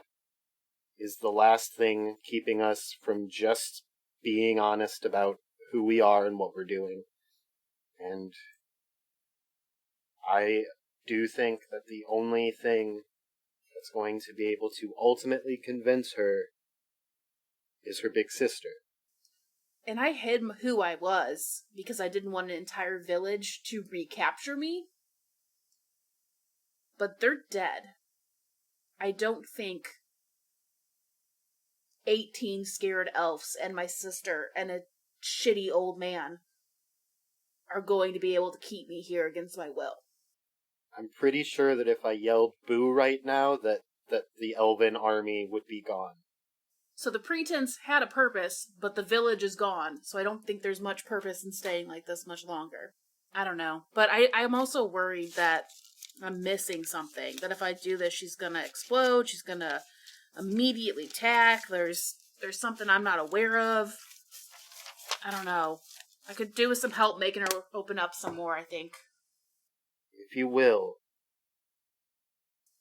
is the last thing keeping us from just being honest about who we are and what we're doing. And I do think that the only thing that's going to be able to ultimately convince her is her big sister. And I hid who I was because I didn't want an entire village to recapture me. But they're dead. I don't think 18 scared elves and my sister and a shitty old man are going to be able to keep me here against my will. I'm pretty sure that if I yelled boo right now, that the elven army would be gone. So the pretense had a purpose, but the village is gone, so I don't think there's much purpose in staying like this much longer. I don't know. But I'm also worried that I'm missing something. That if I do this, she's gonna explode, she's gonna immediately attack, there's something I'm not aware of. I don't know. I could do with some help making her open up some more, I think. If you will,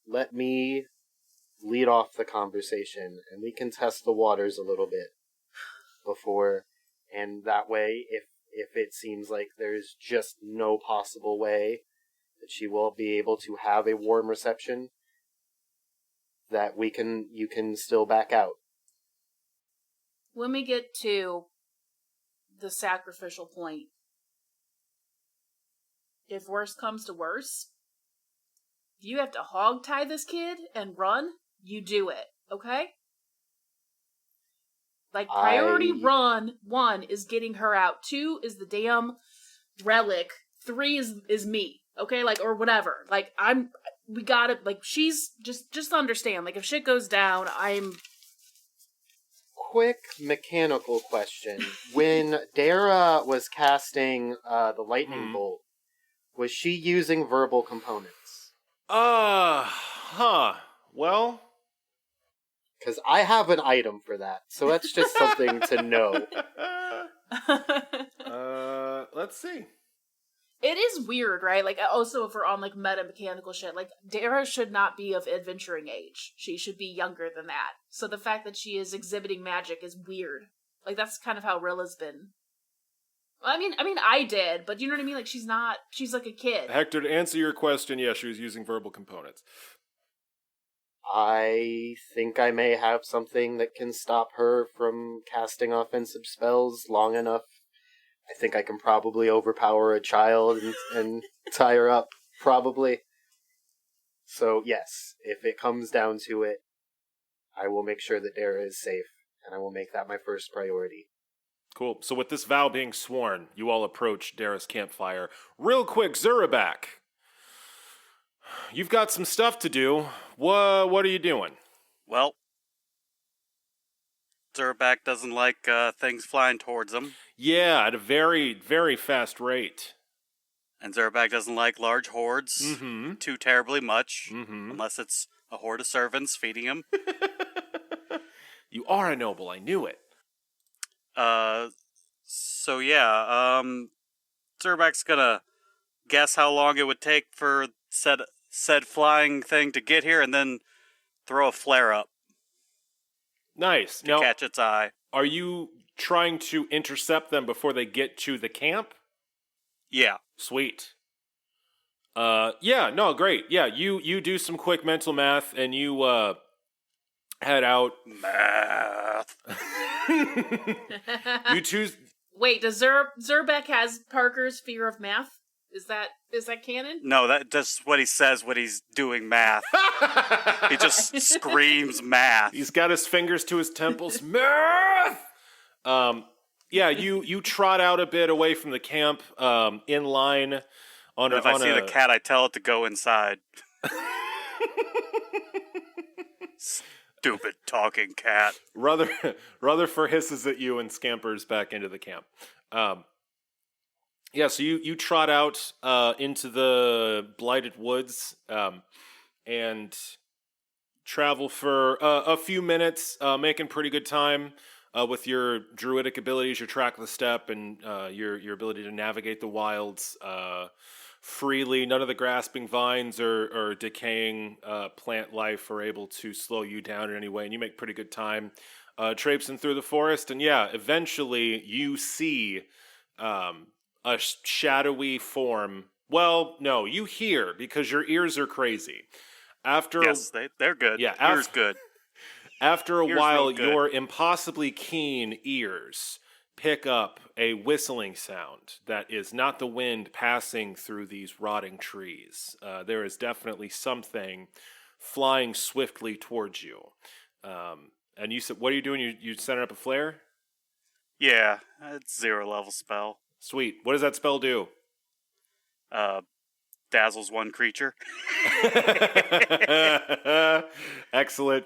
let me lead off the conversation, and we can test the waters a little bit before, and that way, if it seems like there's just no possible way that she will be able to have a warm reception, that you can still back out. When we get to the sacrificial point, if worse comes to worse, if you have to hog tie this kid and run, you do it, okay? Like, priority one is getting her out. 2 is the damn relic. 3 is me. Okay, like, or whatever. Like, we gotta, like, she's, just understand, like, if shit goes down, Quick mechanical question. When Dara was casting the lightning bolt, was she using verbal components? Well... Because I have an item for that, so that's just something to know. Let's see. It is weird, right? Like, also, if we're on, like, meta mechanical shit, like, Dara should not be of adventuring age. She should be younger than that. So the fact that she is exhibiting magic is weird. Like, that's kind of how Rilla's been. I mean, I did, but you know what I mean? Like, she's like a kid. Hector, to answer your question, yes, she was using verbal components. I think I may have something that can stop her from casting offensive spells long enough. I think I can probably overpower a child and tie her up, probably. So, yes, if it comes down to it, I will make sure that Dara is safe, and I will make that my first priority. Cool. So with this vow being sworn, you all approach Dara's campfire. Real quick, Zurabak. You've got some stuff to do. What are you doing? Well, Zurabak doesn't like things flying towards him. Yeah, at a very, very fast rate. And Zurabak doesn't like large hordes too terribly much, unless it's a horde of servants feeding him. You are a noble, I knew it. So yeah, Zurabak's gonna guess how long it would take for said flying thing to get here, and then throw a flare up. Nice. To catch its eye. Are you trying to intercept them before they get to the camp? Yeah. Sweet. Great. Yeah, you do some quick mental math, and you, head out. Math. You choose... Wait, does Zurabak has Parker's fear of math? Is that canon? No, that's just what he says when he's doing math. He just screams math. He's got his fingers to his temples. Math! You trot out a bit away from the camp, in line on if I see the cat, I tell it to go inside. Stupid talking cat. Rutherford hisses at you and scampers back into the camp. So you trot out into the blighted woods and travel for a few minutes, making pretty good time with your druidic abilities, your trackless step, and your ability to navigate the wilds freely. None of the grasping vines or decaying plant life are able to slow you down in any way, and you make pretty good time traipsing through the forest. And eventually you see a shadowy form. Well, no, you hear, because your ears are crazy. Yes, they're good. Yeah, ears good. After a ears while, good. Your impossibly keen ears pick up a whistling sound that is not the wind passing through these rotting trees. There is definitely something flying swiftly towards you. And you said, what are you doing? You setting up a flare? Yeah, it's 0 level spell. Sweet. What does that spell do? Dazzles one creature. Excellent.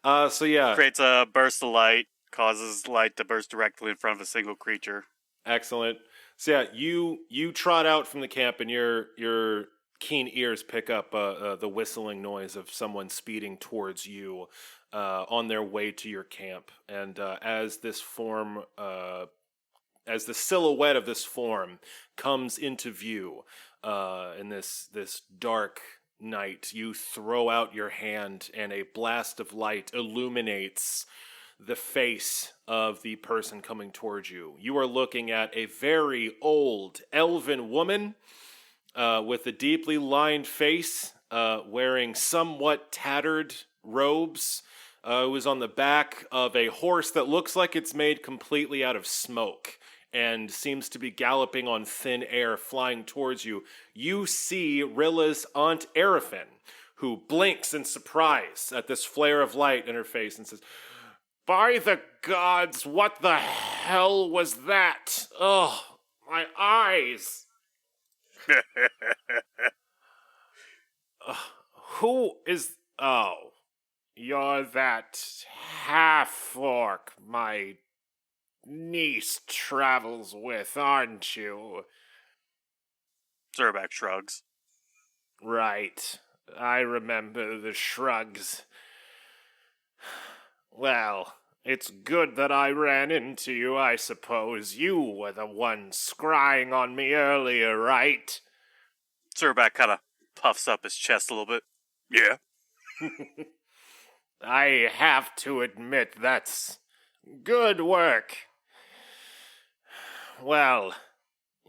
Creates a burst of light, causes light to burst directly in front of a single creature. Excellent. So you trot out from the camp, and your keen ears pick up the whistling noise of someone speeding towards you on their way to your camp. And as the silhouette of this form comes into view in this dark night, you throw out your hand, and a blast of light illuminates the face of the person coming towards you. You are looking at a very old elven woman with a deeply lined face, wearing somewhat tattered robes. It was on the back of a horse that looks like it's made completely out of smoke and seems to be galloping on thin air, flying towards you. You see Rilla's Aunt Arafin, who blinks in surprise at this flare of light in her face and says, By the gods, what the hell was that? Ugh, my eyes. Who is... Oh, you're that half-orc my niece travels with, aren't you? Zurabak shrugs. Right. I remember the shrugs. Well, it's good that I ran into you, I suppose. You were the one scrying on me earlier, right? Zurabak kind of puffs up his chest a little bit. Yeah. I have to admit that's good work. Well,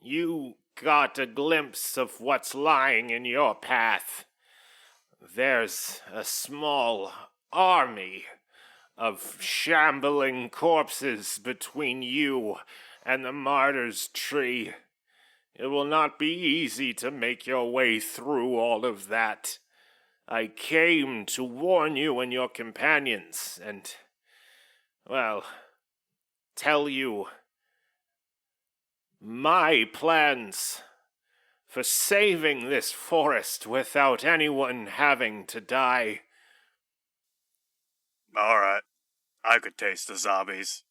you got a glimpse of what's lying in your path. There's a small army of shambling corpses between you and the martyr's tree. It will not be easy to make your way through all of that. I came to warn you and your companions, and, well, tell you my plans for saving this forest without anyone having to die. Alright. I could taste the zombies.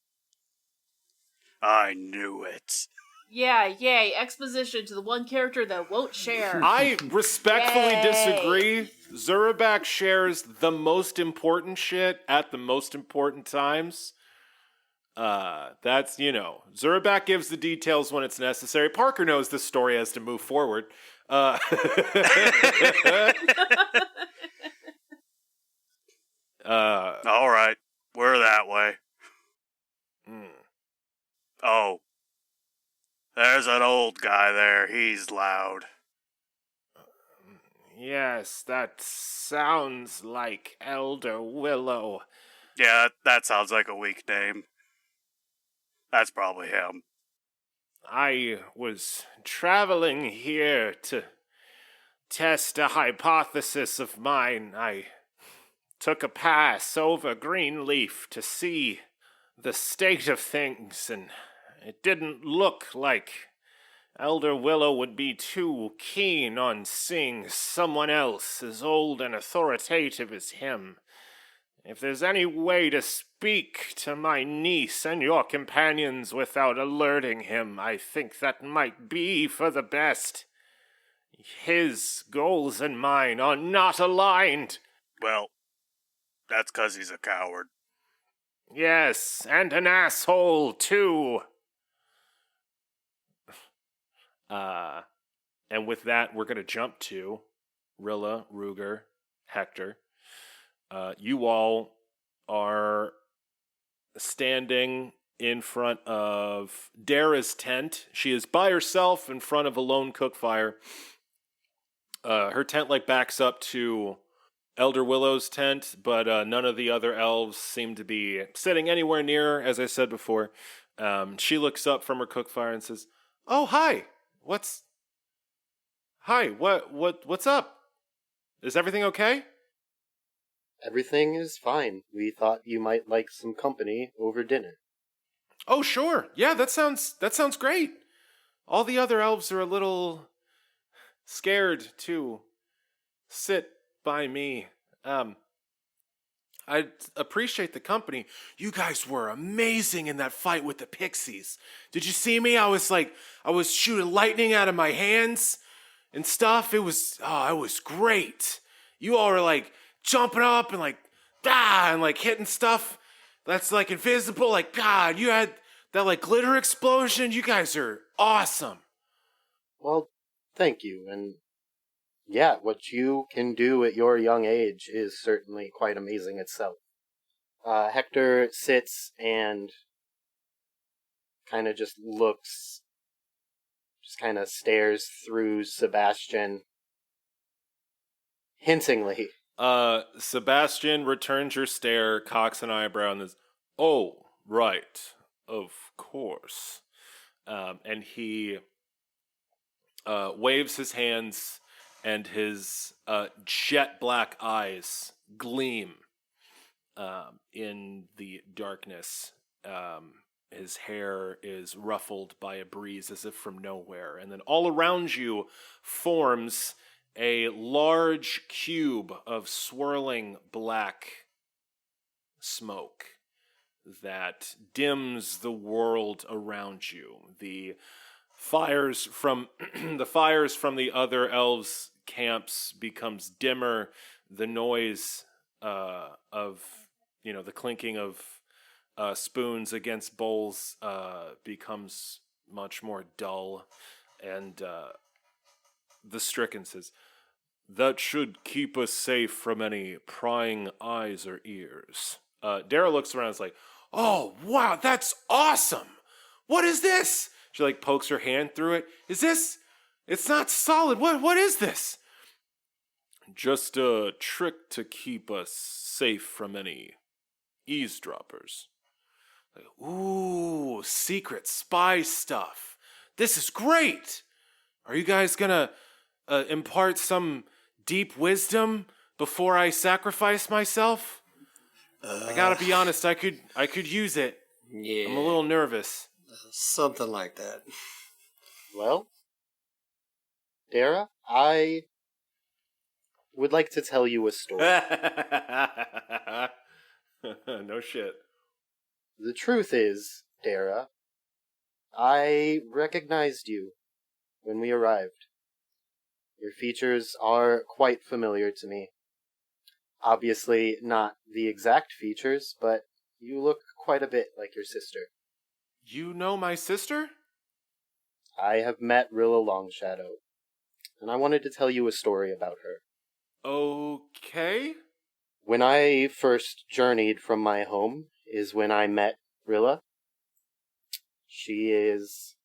I knew it. Yeah, yay, exposition to the one character that won't share. I respectfully Yay. disagree. Zurabak shares the most important shit at the most important times. That's, Zurabak gives the details when it's necessary. Parker knows the story has to move forward. Alright. We're that way. Oh. There's an old guy there. He's loud. Yes, that sounds like Elder Willow. Yeah, that sounds like a weak name. That's probably him. I was traveling here to test a hypothesis of mine. I took a pass over Greenleaf to see the state of things, and it didn't look like Elder Willow would be too keen on seeing someone else as old and authoritative as him. If there's any way to speak to my niece and your companions without alerting him, I think that might be for the best. His goals and mine are not aligned. Well, that's 'cause he's a coward. Yes, and an asshole, too. And with that, we're going to jump to Rilla, Ruger, Hektor. You all are standing in front of Dara's tent. She is by herself in front of a lone cook fire. Her tent backs up to Elder Willow's tent, but none of the other elves seem to be sitting anywhere near, as I said before. She looks up from her cook fire and says, "Oh, hi. What's up? Is everything okay?" Everything is fine. We thought you might like some company over dinner. Oh, sure. Yeah, that sounds great. All the other elves are a little scared to sit by me. I appreciate the company. You guys were amazing in that fight with the pixies. Did you see me? I was shooting lightning out of my hands and stuff. It was great. You all were jumping up and hitting stuff that's invisible. God, you had that glitter explosion. You guys are awesome. Well, thank you. And yeah, what you can do at your young age is certainly quite amazing itself. Hektor sits and kind of just looks, just kind of stares through Sebastian hintingly. Sebastian returns your stare, cocks an eyebrow, and says, "Oh, right, of course." And he waves his hands, and his jet black eyes gleam. in the darkness. His hair is ruffled by a breeze as if from nowhere. And then all around you forms a large cube of swirling black smoke that dims the world around you. The fires from the other elves' camps becomes dimmer. The noise of the clinking of spoons against bowls becomes much more dull, and the stricken says, "That should keep us safe from any prying eyes or ears." Dara looks around and is like, "Oh, wow, that's awesome! What is this?" She like pokes her hand through it. It's not solid. What is this? "Just a trick to keep us safe from any eavesdroppers." Like, ooh, secret spy stuff. This is great. Are you guys gonna impart some deep wisdom before I sacrifice myself? I gotta be honest, I could use it. Yeah. I'm a little nervous. Something like that. Well, Dara, I would like to tell you a story. No shit. The truth is, Dara, I recognized you when we arrived. Your features are quite familiar to me. Obviously not the exact features, but you look quite a bit like your sister. You know my sister? I have met Rilla Longshadow, and I wanted to tell you a story about her. Okay. When I first journeyed from my home is when I met Rilla. She is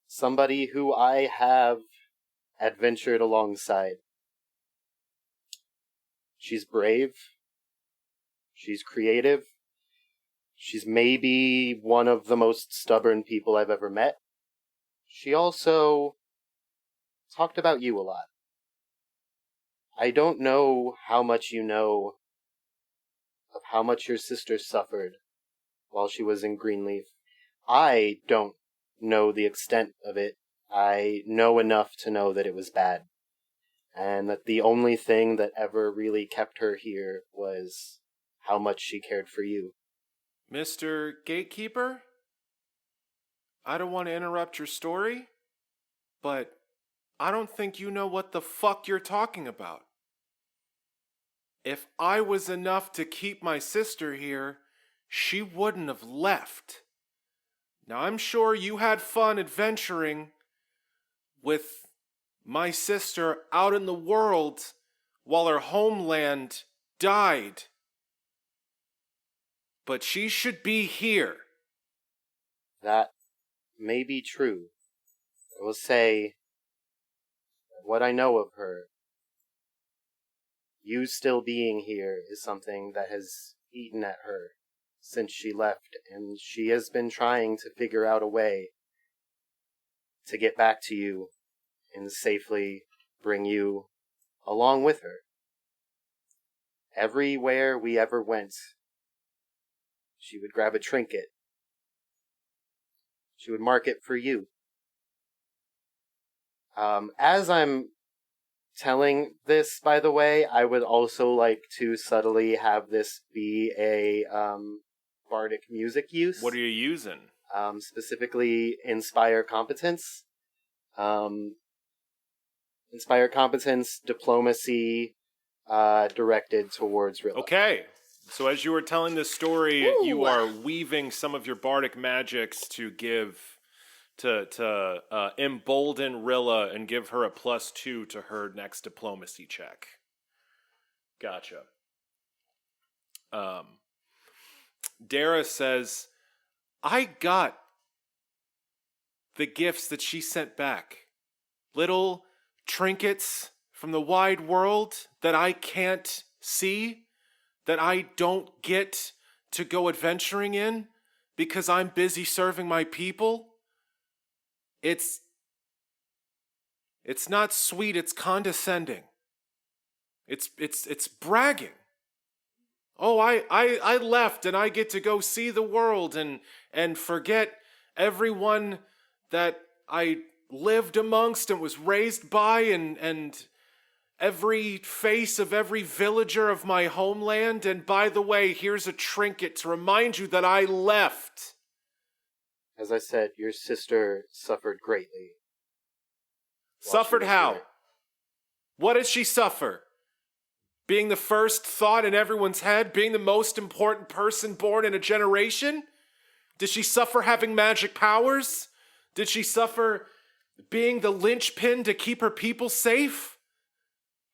somebody who I have adventured alongside. She's brave. She's creative. She's maybe one of the most stubborn people I've ever met. She also talked about you a lot. I don't know how much you know of how much your sister suffered while she was in Greenleaf. I don't know the extent of it. I know enough to know that it was bad. And that the only thing that ever really kept her here was how much she cared for you. Mr. Gatekeeper? I don't want to interrupt your story, but I don't think you know what the fuck you're talking about. If I was enough to keep my sister here, she wouldn't have left. Now, I'm sure you had fun adventuring with my sister out in the world while her homeland died. But she should be here. That may be true. I will say that what I know of her, you still being here is something that has eaten at her since she left, and she has been trying to figure out a way to get back to you and safely bring you along with her. Everywhere we ever went, she would grab a trinket. She would mark it for you. As I'm telling this, by the way, I would also like to subtly have this be a bardic music use. What are you using? Specifically, Inspire Competence. Inspire Competence, Diplomacy, directed towards Rilla. Okay. So as you were telling this story, Ooh. you are weaving some of your bardic magics to give to embolden Rilla and give her a +2 to her next diplomacy check. Gotcha. Dara says, I got the gifts that she sent back. Little trinkets from the wide world that I can't see, that I don't get to go adventuring in because I'm busy serving my people. It's not sweet, it's condescending. It's bragging. Oh, I left and I get to go see the world and forget everyone that I lived amongst and was raised by and every face of every villager of my homeland. And by the way, here's a trinket to remind you that I left. As I said, your sister suffered greatly. Suffered how? Here. What did she suffer? Being the first thought in everyone's head? Being the most important person born in a generation? Did she suffer having magic powers? Did she suffer being the linchpin to keep her people safe?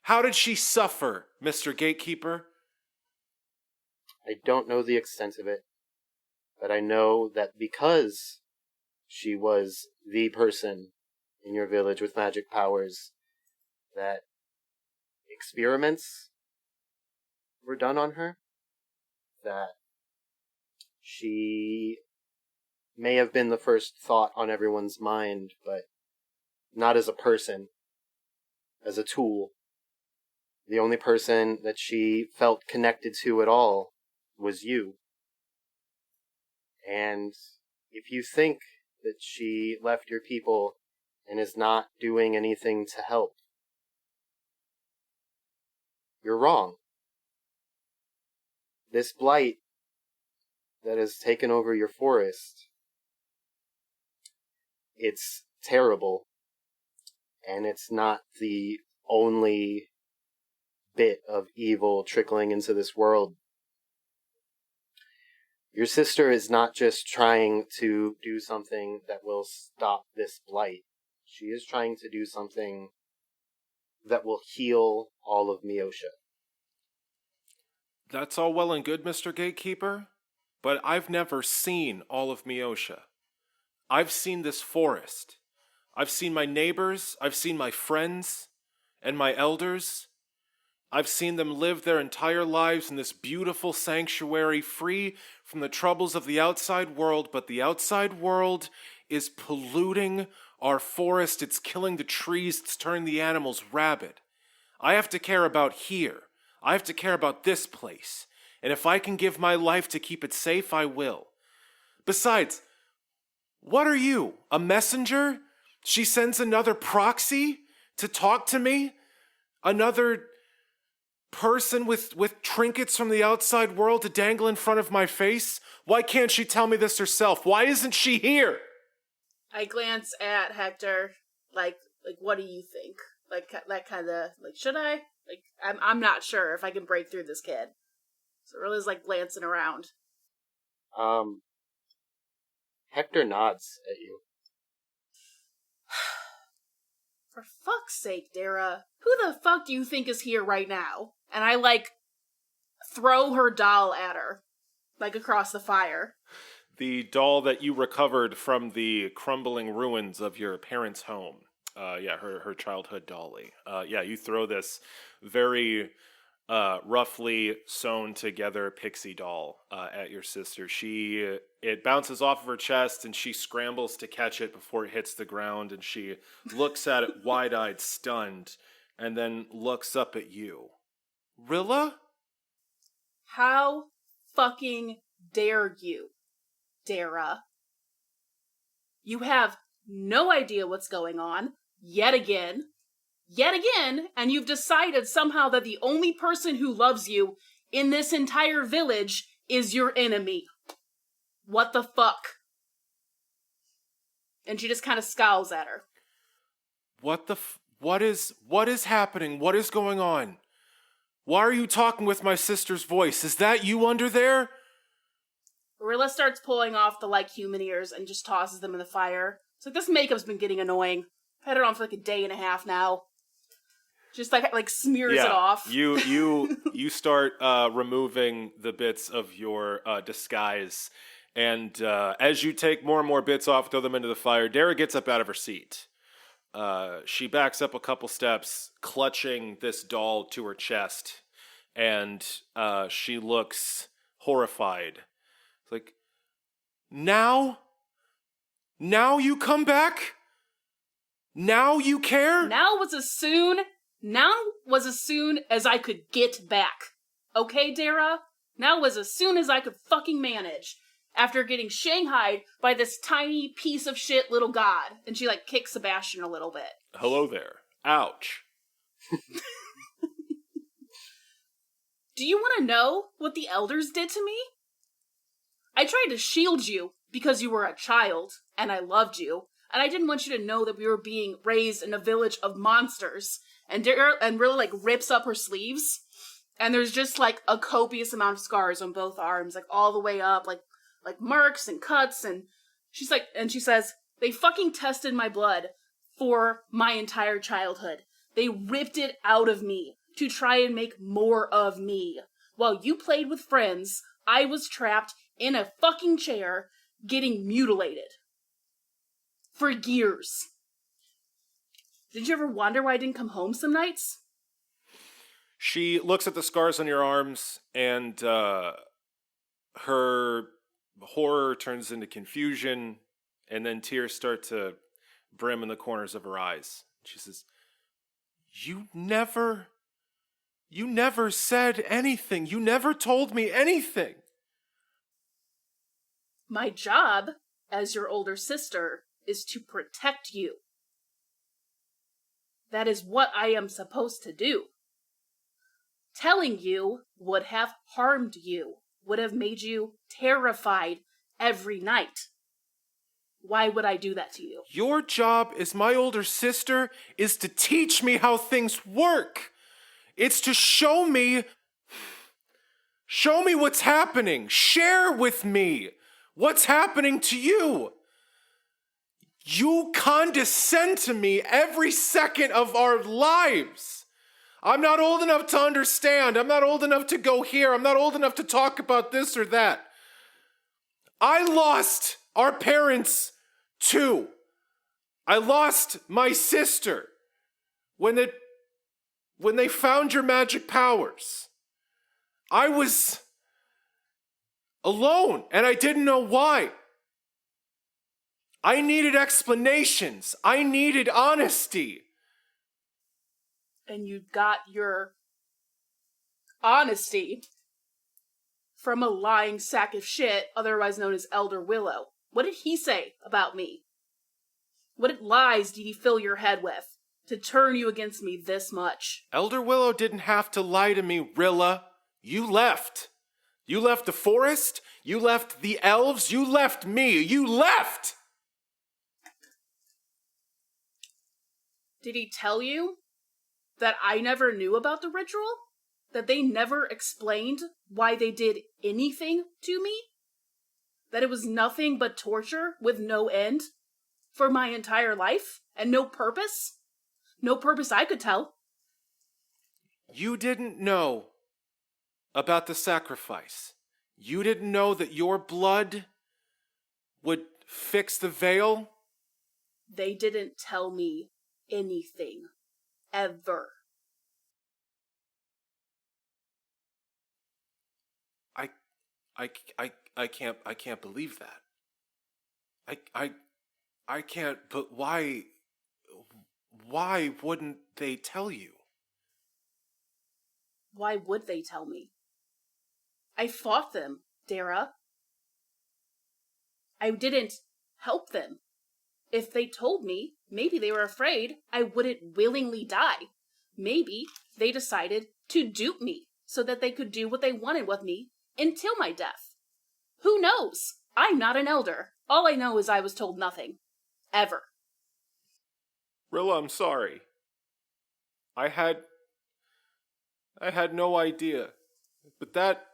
How did she suffer, Mr. Gatekeeper? I don't know the extent of it, but I know that because she was the person in your village with magic powers, that experiments were done on her, that she may have been the first thought on everyone's mind, but not as a person, as a tool. The only person that she felt connected to at all was you. And if you think that she left your people and is not doing anything to help, you're wrong. This blight that has taken over your forest, it's terrible, and it's not the only bit of evil trickling into this world. Your sister is not just trying to do something that will stop this blight. She is trying to do something that will heal all of Meosha. That's all well and good, Mr. Gatekeeper, but I've never seen all of Meosha. I've seen this forest. I've seen my neighbors, I've seen my friends, and my elders. I've seen them live their entire lives in this beautiful sanctuary, free from the troubles of the outside world, but the outside world is polluting our forest, it's killing the trees, it's turning the animals rabid. I have to care about here. I have to care about this place. And if I can give my life to keep it safe, I will. Besides, what are you, a messenger? She sends another proxy to talk to me? Another person with trinkets from the outside world to dangle in front of my face? Why can't she tell me this herself? Why isn't she here? I glance at Hector, like what do you think? Like that kind of, like, should I? Like, I'm not sure if I can break through this kid. So Rilla's like glancing around. Hector nods at you. For fuck's sake, Dara, who the fuck do you think is here right now? And I, like, throw her doll at her, like, across the fire. The doll that you recovered from the crumbling ruins of your parents' home. Her childhood dolly. You throw this very roughly sewn together pixie doll at your sister. It bounces off of her chest and she scrambles to catch it before it hits the ground, and she looks at it wide-eyed, stunned, and then looks up at you. Rilla? How fucking dare you, Dara? You have no idea what's going on, yet again, and you've decided somehow that the only person who loves you in this entire village is your enemy. What the fuck? And she just kind of scowls at her. What is happening? What is going on? Why are you talking with my sister's voice? Is that you under there? Rilla starts pulling off the, like, human ears and just tosses them in the fire. It's like, this makeup's been getting annoying. I've had it on for like a day and a half now. Just like smears it off. You start removing the bits of your disguise, and as you take more and more bits off, throw them into the fire, Dara gets up out of her seat. She backs up a couple steps, clutching this doll to her chest, and she looks horrified. It's like, now you come back? Now you care? Now was as soon as I could get back. Okay, Dara? That was as soon as I could fucking manage. After getting shanghaied by this tiny piece of shit little god. And she, like, kicks Sebastian a little bit. Hello there. Ouch. Do you want to know what the elders did to me? I tried to shield you because you were a child, and I loved you, and I didn't want you to know that we were being raised in a village of monsters. And Rilla, like, rips up her sleeves, and there's just, like, a copious amount of scars on both arms, like, all the way up, like marks and cuts, and she says, they fucking tested my blood for my entire childhood. They ripped it out of me to try and make more of me. While you played with friends, I was trapped in a fucking chair getting mutilated. For years. Did you ever wonder why I didn't come home some nights? She looks at the scars on your arms, and her horror turns into confusion, and then tears start to brim in the corners of her eyes. She says, You never said anything. You never told me anything. My job, as your older sister, is to protect you. That is what I am supposed to do. Telling you would have harmed you, would have made you terrified every night. Why would I do that to you? Your job as my older sister is to teach me how things work. It's to show me what's happening. Share with me what's happening to you. You condescend to me every second of our lives. I'm not old enough to understand. I'm not old enough to go here. I'm not old enough to talk about this or that. I lost our parents too. I lost my sister when they found your magic powers. I was alone and I didn't know why. I needed explanations. I needed honesty. And you got your honesty from a lying sack of shit, otherwise known as Elder Willow. What did he say about me? What lies did he fill your head with to turn you against me this much? Elder Willow didn't have to lie to me, Rilla. You left. You left the forest. You left the elves. You left me. You left! Did he tell you that I never knew about the ritual? That they never explained why they did anything to me? That it was nothing but torture with no end for my entire life and no purpose? No purpose I could tell. You didn't know about the sacrifice. You didn't know that your blood would fix the veil? They didn't tell me anything. Ever. I can't believe that. I can't, but why wouldn't they tell you? Why would they tell me? I fought them, Dara. I didn't help them. If they told me, maybe they were afraid I wouldn't willingly die. Maybe they decided to dupe me so that they could do what they wanted with me until my death. Who knows? I'm not an elder. All I know is I was told nothing. Ever. Rilla, I'm sorry. I had no idea. But that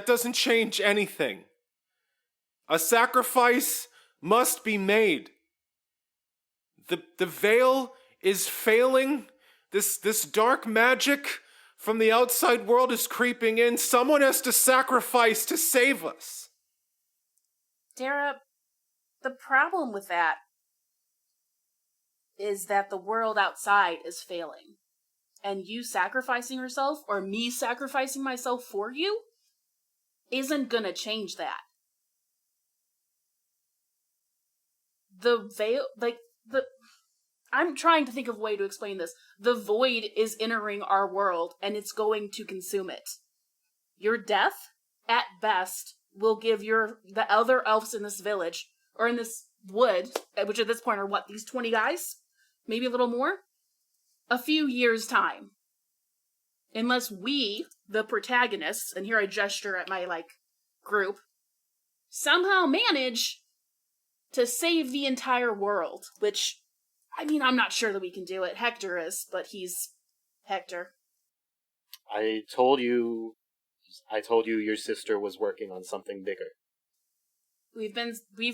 doesn't change anything. A sacrifice must be made. The veil is failing. This dark magic from the outside world is creeping in. Someone has to sacrifice to save us. Dara, the problem with that is that the world outside is failing. And you sacrificing yourself, or me sacrificing myself for you, isn't gonna change that. The veil, I'm trying to think of a way to explain this. The void is entering our world, and it's going to consume it. Your death, at best, will give the other elves in this village, or in this wood, which at this point are these 20 guys? Maybe a little more? A few years' time. Unless we, the protagonists, and here I gesture at my, group, somehow manage to save the entire world, which, I'm not sure that we can do it. Hektor is, but he's Hektor. I told you your sister was working on something bigger. We've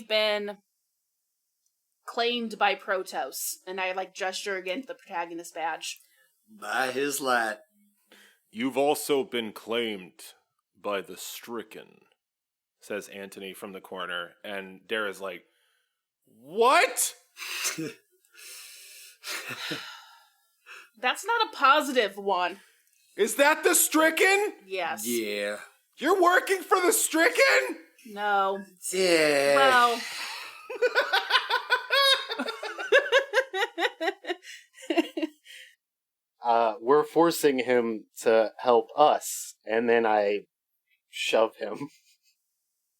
been claimed by Protos, and I, gesture again to the protagonist badge. By his light. You've also been claimed by the stricken, says Antony from the corner, and Dara's like, what? That's not a positive one. Is that the stricken? Yes. Yeah. You're working for the stricken? No. Yeah. Well... We're forcing him to help us, and then I shove him.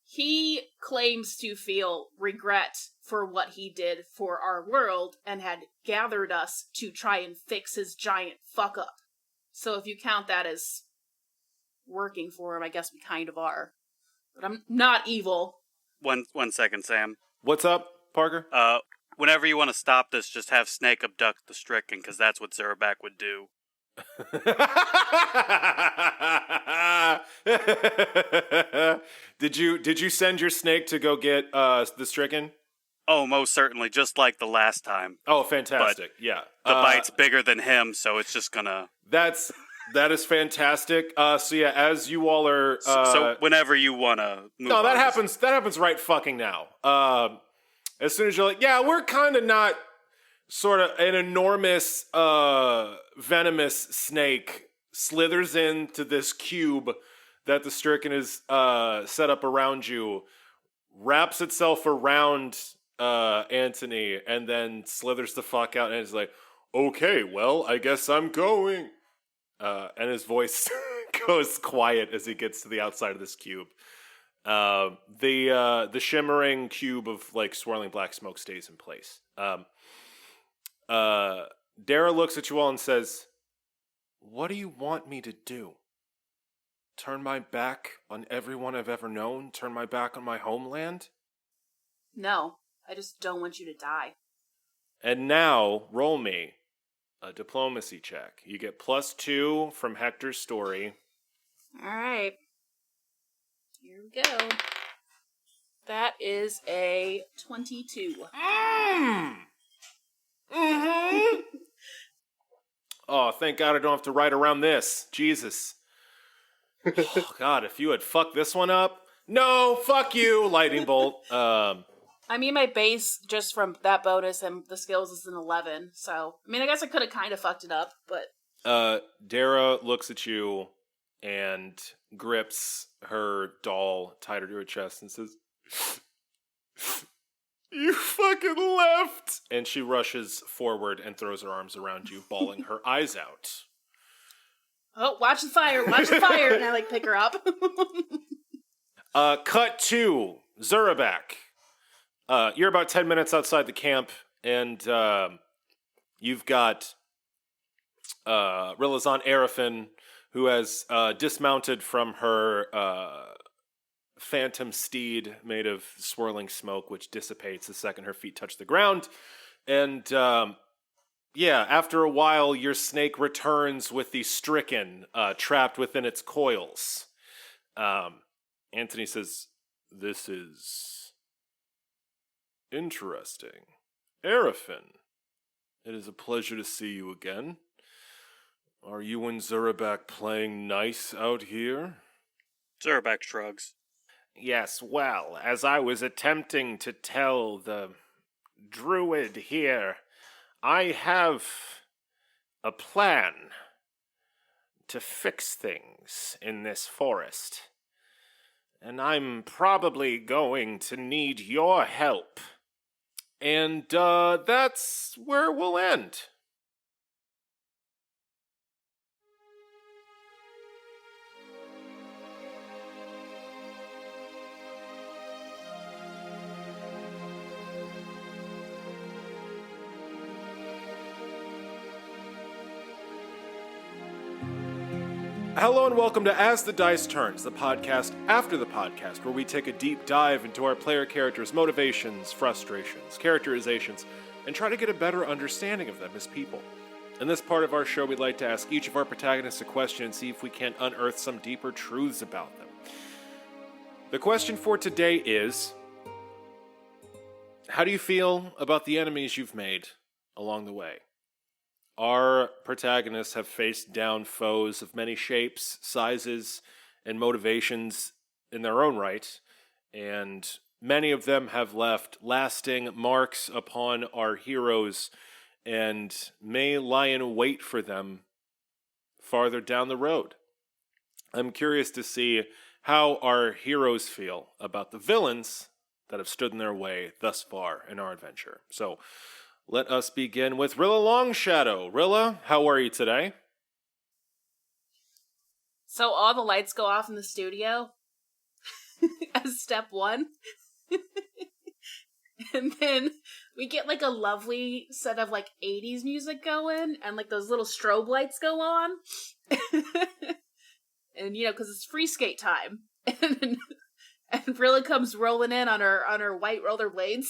He claims to feel regret for what he did for our world and had gathered us to try and fix his giant fuck up. So if you count that as working for him, I guess we kind of are. But I'm not evil. One second, Sam. What's up, Parker? Whenever you want to stop this, just have Snake abduct the stricken, because that's what Zurabak would do. Did you send your snake to go get the stricken? Oh, most certainly, just like the last time. Oh, fantastic! But yeah, the bite's bigger than him, so it's just gonna. That is fantastic. So yeah, as you all are, so whenever you wanna move no, that on, happens. That happens right fucking now. As soon as you're like, yeah, we're kind of not sort of an enormous venomous snake slithers into this cube that the stricken is set up around you, wraps itself around Antony, and then slithers the fuck out and is like, okay, well, I guess I'm going. And his voice goes quiet as he gets to the outside of this cube. The shimmering cube of swirling black smoke stays in place. Dara looks at you all and says, "What do you want me to do? Turn my back on everyone I've ever known? Turn my back on my homeland?" No, I just don't want you to die. And now, roll me a diplomacy check. You get +2 from Hector's story. Alright. Here we go. That is a 22. Mm-hmm. Oh, thank God I don't have to write around this. Jesus. Oh, God, if you had fucked this one up. No, fuck you, lightning bolt. My base just from that bonus and the skills is an 11, so... I guess I could have kind of fucked it up, but... Dara looks at you and grips her doll tighter to her chest and says, "You fucking left!" And she rushes forward and throws her arms around you, bawling her eyes out. Oh, watch the fire! And I, pick her up. Cut to Zurabak. You're about 10 minutes outside the camp, and you've got Rilla's Aunt Arafin, who has dismounted from her phantom steed made of swirling smoke, which dissipates the second her feet touch the ground. And after a while, your snake returns with the stricken trapped within its coils. Antony says, "This is interesting. Arafin, it is a pleasure to see you again. Are you and Zurabak playing nice out here?" Zurabak shrugs. "Yes, well, as I was attempting to tell the druid here, I have a plan to fix things in this forest. And I'm probably going to need your help. And that's where we'll end. Hello and welcome to As the Dice Turns, the podcast after the podcast, where we take a deep dive into our player characters' motivations, frustrations, characterizations, and try to get a better understanding of them as people. In this part of our show, we'd like to ask each of our protagonists a question and see if we can unearth some deeper truths about them. The question for today is, how do you feel about the enemies you've made along the way? Our protagonists have faced down foes of many shapes, sizes, and motivations in their own right, and many of them have left lasting marks upon our heroes and may lie in wait for them farther down the road. I'm curious to see how our heroes feel about the villains that have stood in their way thus far in our adventure. So, let us begin with Rilla Longshadow. Rilla, how are you today? So all the lights go off in the studio as step one. And then we get like a lovely set of like 80s music going and like those little strobe lights go on. And you know, because it's free skate time. And Rilla comes rolling in on her white rollerblades.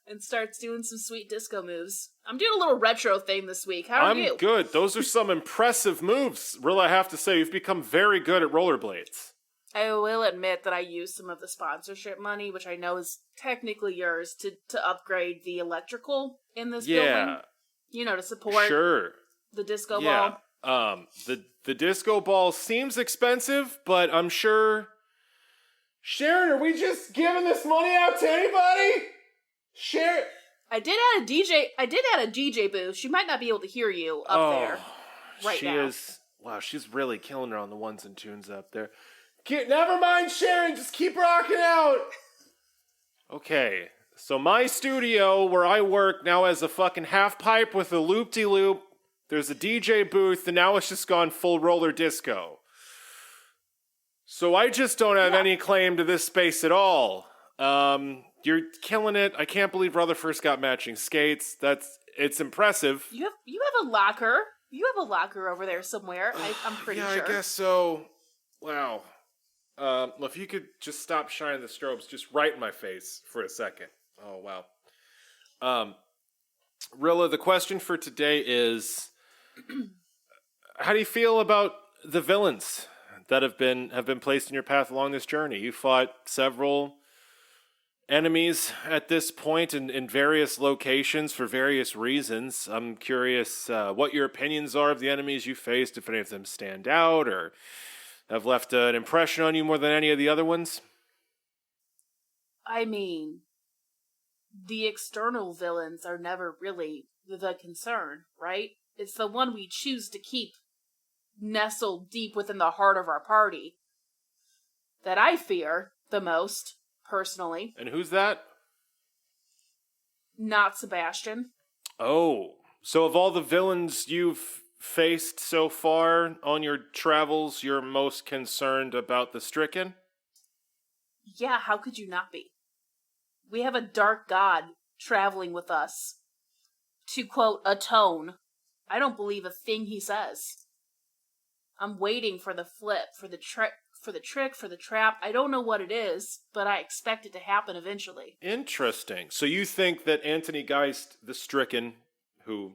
And starts doing some sweet disco moves. I'm doing a little retro thing this week. How are you? I'm good. Those are some impressive moves. Rilla, I have to say, you've become very good at rollerblades. I will admit that I used some of the sponsorship money, which I know is technically yours, to upgrade the electrical in this building. You know, to support the disco ball. The disco ball seems expensive, but I'm sure... Sharon, are we just giving this money out to anybody? Share. I did add a DJ booth. She might not be able to hear you up there right now. Wow, she's really killing her on the ones and tunes up there. Never mind, Sharon. Just keep rocking out. Okay, so my studio where I work now has a fucking half pipe with a loop-de-loop. There's a DJ booth, and now it's just gone full roller disco. So I just don't have any claim to this space at all. You're killing it. I can't believe Rutherford's got matching skates. It's impressive. You have a locker. You have a locker over there somewhere. I'm pretty sure. Yeah, I guess so. Wow. Well, if you could just stop shining the strobes just right in my face for a second. Oh, wow. Rilla, the question for today is, how do you feel about the villains that have been placed in your path along this journey? You fought several enemies at this point in various locations for various reasons. I'm curious what your opinions are of the enemies you faced, if any of them stand out or have left an impression on you more than any of the other ones. I mean, the external villains are never really the concern, right? It's the one we choose to keep nestled deep within the heart of our party that I fear the most. Personally. And who's that? Not Sebastian. Oh, so of all the villains you've faced so far on your travels, you're most concerned about the stricken? Yeah, how could you not be? We have a dark god traveling with us to, quote, atone. I don't believe a thing he says. I'm waiting for the flip, for the trick, for the trap. I don't know what it is, but I expect it to happen eventually. Interesting. So you think that Anthony Geist, the Stricken, who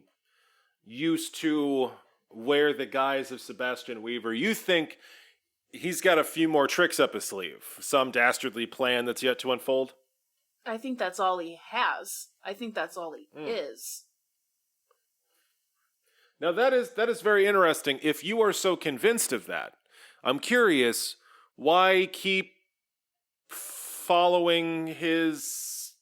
used to wear the guise of Sebastian Weaver, you think he's got a few more tricks up his sleeve? Some dastardly plan that's yet to unfold? I think that's all he has. I think that's all he is. Now that is very interesting. If you are so convinced of that, I'm curious, why keep following his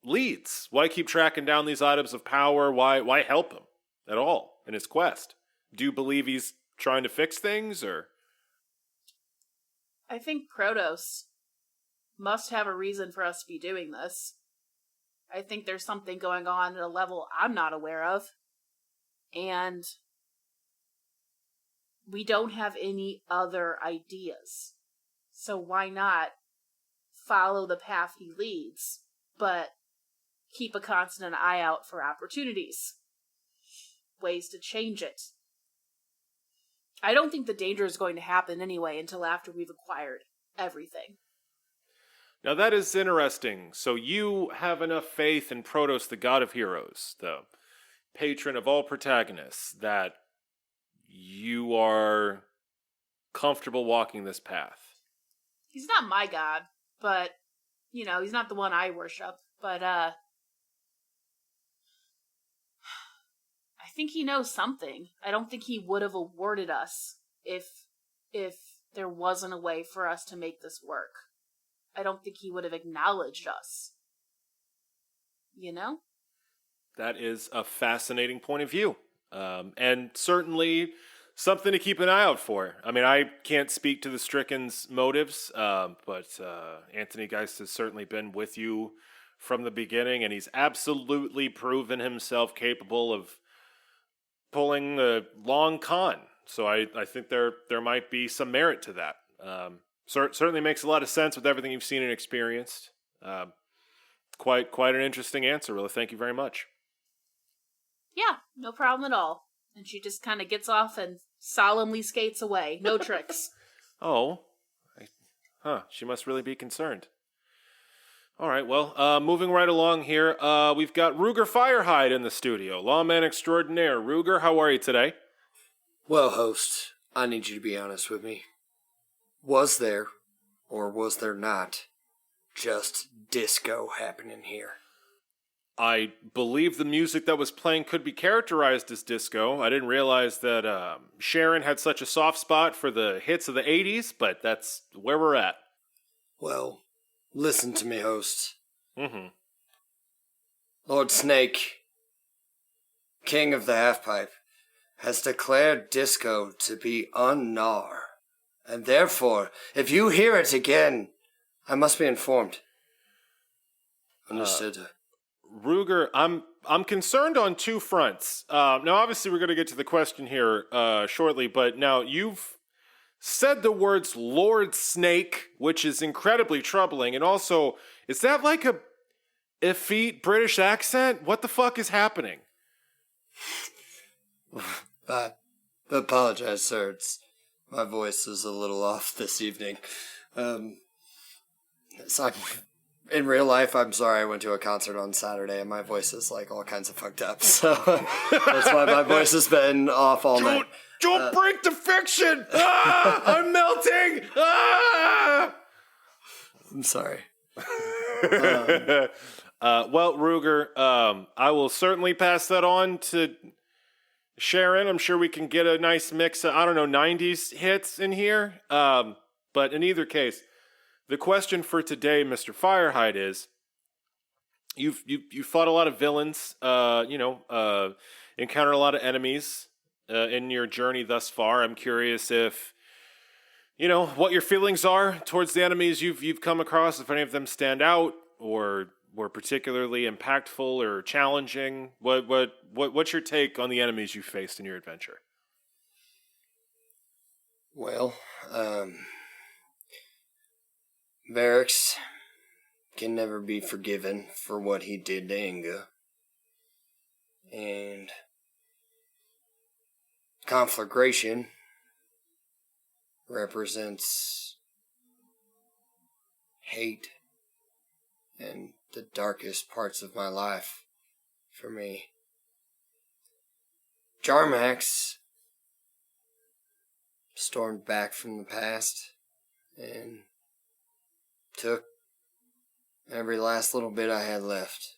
leads? Why keep tracking down these items of power? Why help him at all in his quest? Do you believe he's trying to fix things, or? I think Protos must have a reason for us to be doing this. I think there's something going on at a level I'm not aware of. And we don't have any other ideas. So why not follow the path he leads, but keep a constant eye out for opportunities, ways to change it. I don't think the danger is going to happen anyway until after we've acquired everything. Now that is interesting. So you have enough faith in Protos, the god of heroes, the patron of all protagonists, that you are comfortable walking this path. He's not my god, but, he's not the one I worship. But, I think he knows something. I don't think he would have awarded us if there wasn't a way for us to make this work. I don't think he would have acknowledged us. That is a fascinating point of view. And certainly something to keep an eye out for. I mean, I can't speak to the Stricken's motives, but Anthony Geist has certainly been with you from the beginning, and he's absolutely proven himself capable of pulling a long con. So I think there might be some merit to that. Certainly makes a lot of sense with everything you've seen and experienced. Quite an interesting answer, Rilla. Thank you very much. Yeah, no problem at all. And she just kind of gets off and solemnly skates away. No tricks. Oh. She must really be concerned. All right, well, moving right along here, we've got Ruger Firehide in the studio. Lawman extraordinaire. Ruger, how are you today? Well, host, I need you to be honest with me. Was there, or was there not, just disco happening here? I believe the music that was playing could be characterized as disco. I didn't realize that Sharon had such a soft spot for the hits of the 80s, but that's where we're at. Well, listen to me, host. Mm-hmm. Lord Snake, King of the Halfpipe, has declared disco to be unnar. And therefore, if you hear it again, I must be informed. Understood. Ruger, I'm concerned on two fronts. Now, obviously, we're going to get to the question here shortly, but now you've said the words Lord Snake, which is incredibly troubling, and also, is that like a effete British accent? What the fuck is happening? I apologize, sir. My voice is a little off this evening. So in real life, I'm sorry, I went to a concert on Saturday and my voice is like all kinds of fucked up. So that's why my voice has been off all night. Don't break the fiction! I'm melting! I'm sorry. Well, Ruger, I will certainly pass that on to Sharon. I'm sure we can get a nice mix of, 90s hits in here. But in either case, the question for today, Mr. Firehide, is you've fought a lot of villains, encountered a lot of enemies in your journey thus far. I'm curious if, what your feelings are towards the enemies you've come across, if any of them stand out or were particularly impactful or challenging. What's your take on the enemies you faced in your adventure? Well, Varix can never be forgiven for what he did to Inga. And conflagration represents hate and the darkest parts of my life for me. Jarmax stormed back from the past and took every last little bit I had left.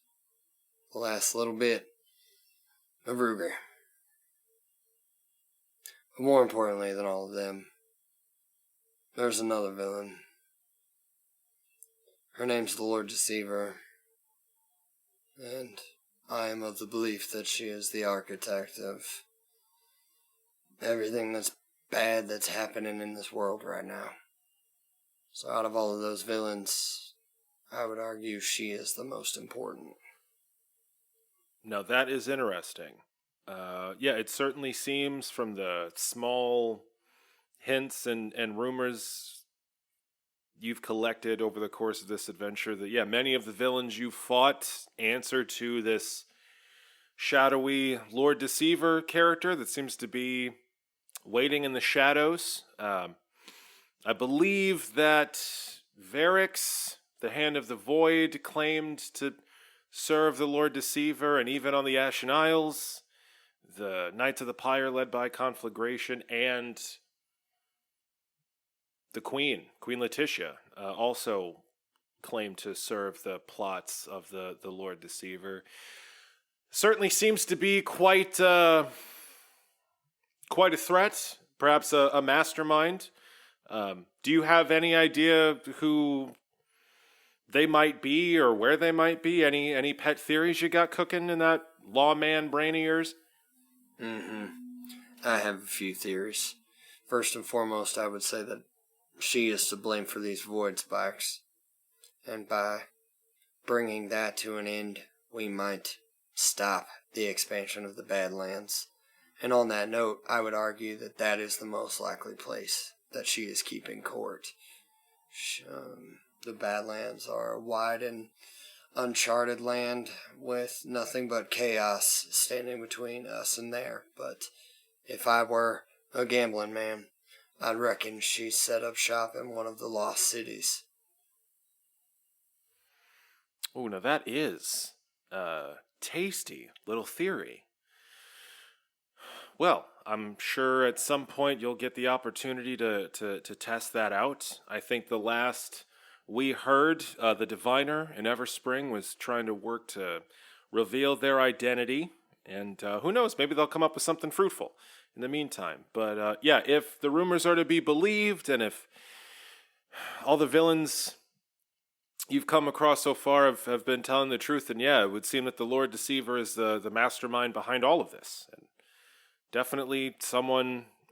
The last little bit of Ruger. But more importantly than all of them, there's another villain. Her name's the Lord Deceiver, and I am of the belief that she is the architect of everything that's bad that's happening in this world right now. So out of all of those villains, I would argue she is the most important. Now that is interesting. Yeah, it certainly seems from the small hints and rumors you've collected over the course of this adventure that, yeah, many of the villains you fought answer to this shadowy Lord Deceiver character that seems to be waiting in the shadows. I believe that Varix, the Hand of the Void, claimed to serve the Lord Deceiver, and even on the Ashen Isles, the Knights of the Pyre led by Conflagration, and the Queen Letitia, also claimed to serve the plots of the Lord Deceiver. Certainly seems to be quite a threat, perhaps a mastermind. Do you have any idea who they might be or where they might be? Any pet theories you got cooking in that lawman brain of yours? I have a few theories. First and foremost, I would say that she is to blame for these void spikes. And by bringing that to an end, we might stop the expansion of the Badlands. And on that note, I would argue that that is the most likely place that she is keeping court. The Badlands are a wide and uncharted land with nothing but chaos standing between us and there. But if I were a gambling man, I'd reckon she set up shop in one of the lost cities. Oh, now that is a tasty little theory. Well, I'm sure at some point you'll get the opportunity to test that out. I think the last we heard, the diviner in Everspring was trying to work to reveal their identity. And who knows, maybe they'll come up with something fruitful in the meantime. But yeah, if the rumors are to be believed, and if all the villains you've come across so far have been telling the truth, then yeah, it would seem that the Lord Deceiver is the mastermind behind all of this. And definitely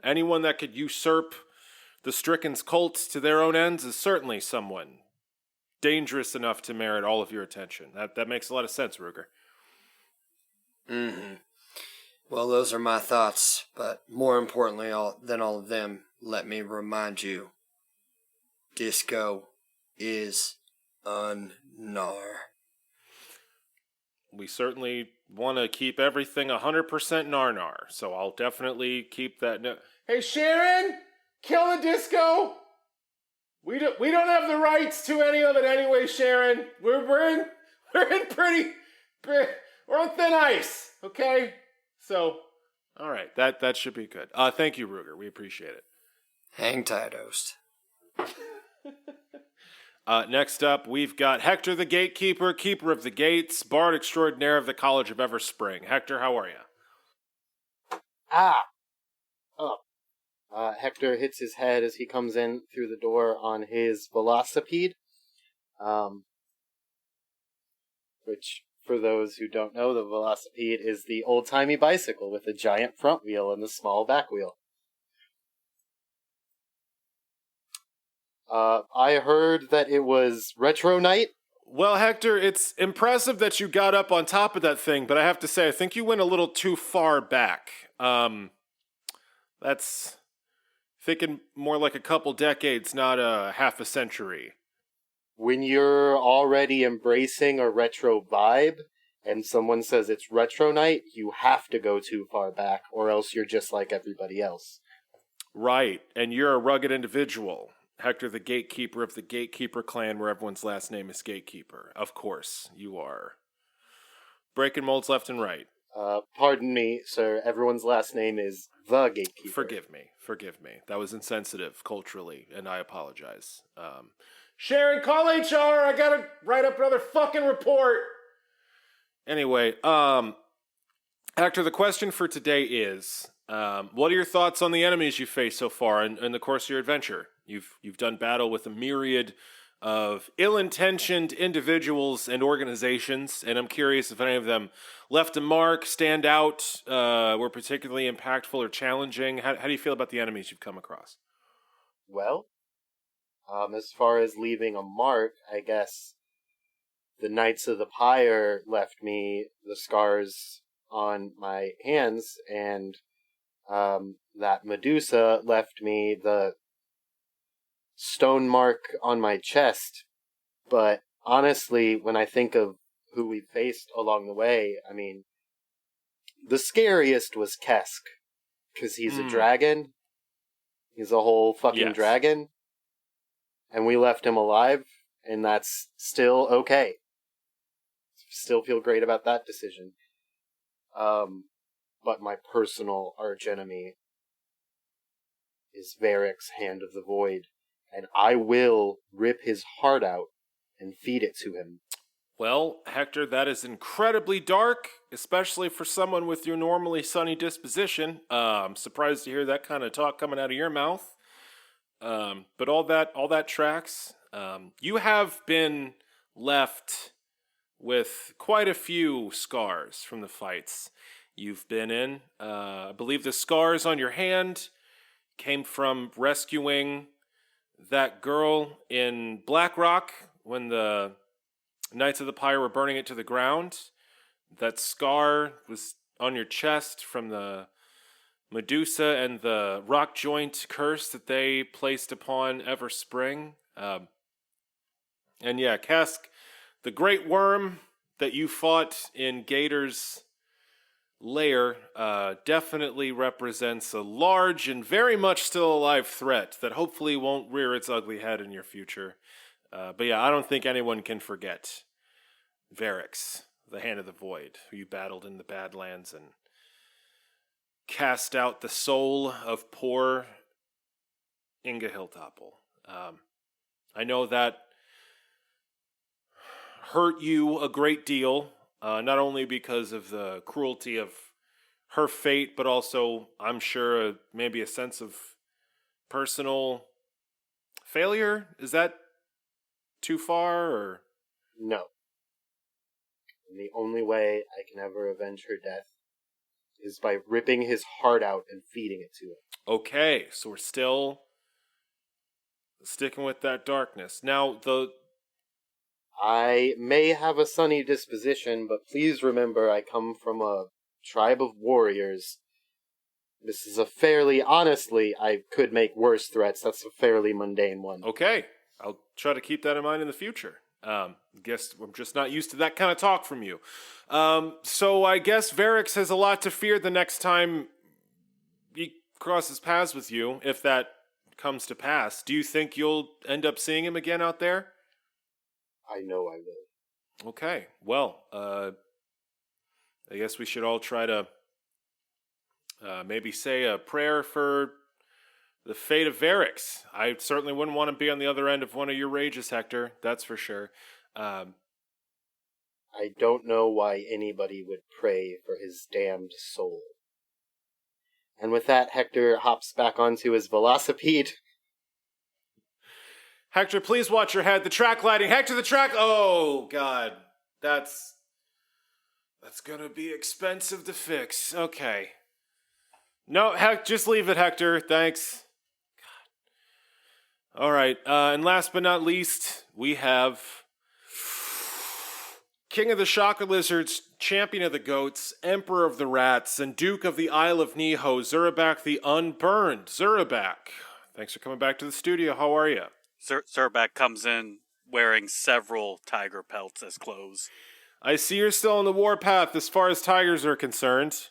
anyone that could usurp the Stricken's cult to their own ends is certainly someone dangerous enough to merit all of your attention. That makes a lot of sense, Ruger. Well, those are my thoughts, but more importantly than all of them, let me remind you, Disco is unnar. We certainly want to keep everything 100% Narnar, so I'll definitely keep that. Hey, Sharon, kill the disco. We don't have the rights to any of it anyway, Sharon. We're on thin ice, okay? So, all right, that should be good. Thank you, Ruger. We appreciate it. Hang tight, host. Next up, we've got Hektor the Gatekeeper, Keeper of the Gates, Bard Extraordinaire of the College of Everspring. Hektor, how are you? Hektor hits his head as he comes in through the door on his velocipede, which, for those who don't know, the velocipede is the old-timey bicycle with a giant front wheel and a small back wheel. I heard that it was Retro Night. Well, Hektor, it's impressive that you got up on top of that thing, but I have to say, I think you went a little too far back. That's thinking more like a couple decades, not a half a century. When you're already embracing a retro vibe, and someone says it's Retro Night, you have to go too far back, or else you're just like everybody else. Right, and you're a rugged individual. Hektor, the Gatekeeper of the Gatekeeper clan, where everyone's last name is Gatekeeper. Of course, you are. Breaking molds left and right. Pardon me, sir. Everyone's last name is the Gatekeeper. Forgive me. That was insensitive culturally, and I apologize. Sharon, call HR! I gotta write up another fucking report! Anyway, Hektor, the question for today is, what are your thoughts on the enemies you've faced so far in the course of your adventure? You've done battle with a myriad of ill-intentioned individuals and organizations, and I'm curious if any of them left a mark, stand out, were particularly impactful or challenging. How do you feel about the enemies you've come across? Well, as far as leaving a mark, I guess the Knights of the Pyre left me the scars on my hands, and that Medusa left me the stone mark on my chest. But honestly, when I think of who we faced along the way, I mean, the scariest was Kesk, because he's a dragon. He's a whole fucking dragon. And we left him alive, and that's still okay. Still feel great about that decision. But my personal archenemy is Varric's Hand of the Void, and I will rip his heart out and feed it to him. Well, Hector, that is incredibly dark, especially for someone with your normally sunny disposition. I'm surprised to hear that kind of talk coming out of your mouth. But all that tracks. You have been left with quite a few scars from the fights you've been in. I believe the scars on your hand came from rescuing that girl in Blackrock when the Knights of the Pyre were burning it to the ground. That scar was on your chest from the Medusa and the rock joint curse that they placed upon Everspring. And yeah, Kesk, the great worm that you fought in Gator's lair definitely represents a large and very much still alive threat that hopefully won't rear its ugly head in your future. But yeah, I don't think anyone can forget Varric's, the Hand of the Void, who you battled in the Badlands and cast out the soul of poor Inga Hilltopple. I know that hurt you a great deal, not only because of the cruelty of her fate, but also, I'm sure, maybe a sense of personal failure. Is that too far, or? No. And the only way I can ever avenge her death is by ripping his heart out and feeding it to him. Okay, so we're still sticking with that darkness. Now, I may have a sunny disposition, but please remember I come from a tribe of warriors. This is honestly, I could make worse threats. That's a fairly mundane one. Okay, I'll try to keep that in mind in the future. Guess I'm just not used to that kind of talk from you. So I guess Varrix has a lot to fear the next time he crosses paths with you, if that comes to pass. Do you think you'll end up seeing him again out there? I know I will. Okay, well, I guess we should all try to maybe say a prayer for the fate of Varrix. I certainly wouldn't want to be on the other end of one of your rages, Hector. That's for sure. I don't know why anybody would pray for his damned soul. And with that, Hector hops back onto his velocipede. Hector, please watch your head. The track lighting. Hector, the track. Oh, God. That's gonna be expensive to fix. Okay. No, just leave it, Hector. Thanks. God. All right. And last but not least, we have King of the Shocker Lizards, Champion of the Goats, Emperor of the Rats, and Duke of the Isle of Neho, Zurabak the Unburned. Zurabak, thanks for coming back to the studio. How are you? Zurabak comes in wearing several tiger pelts as clothes. I see you're still on the warpath as far as tigers are concerned.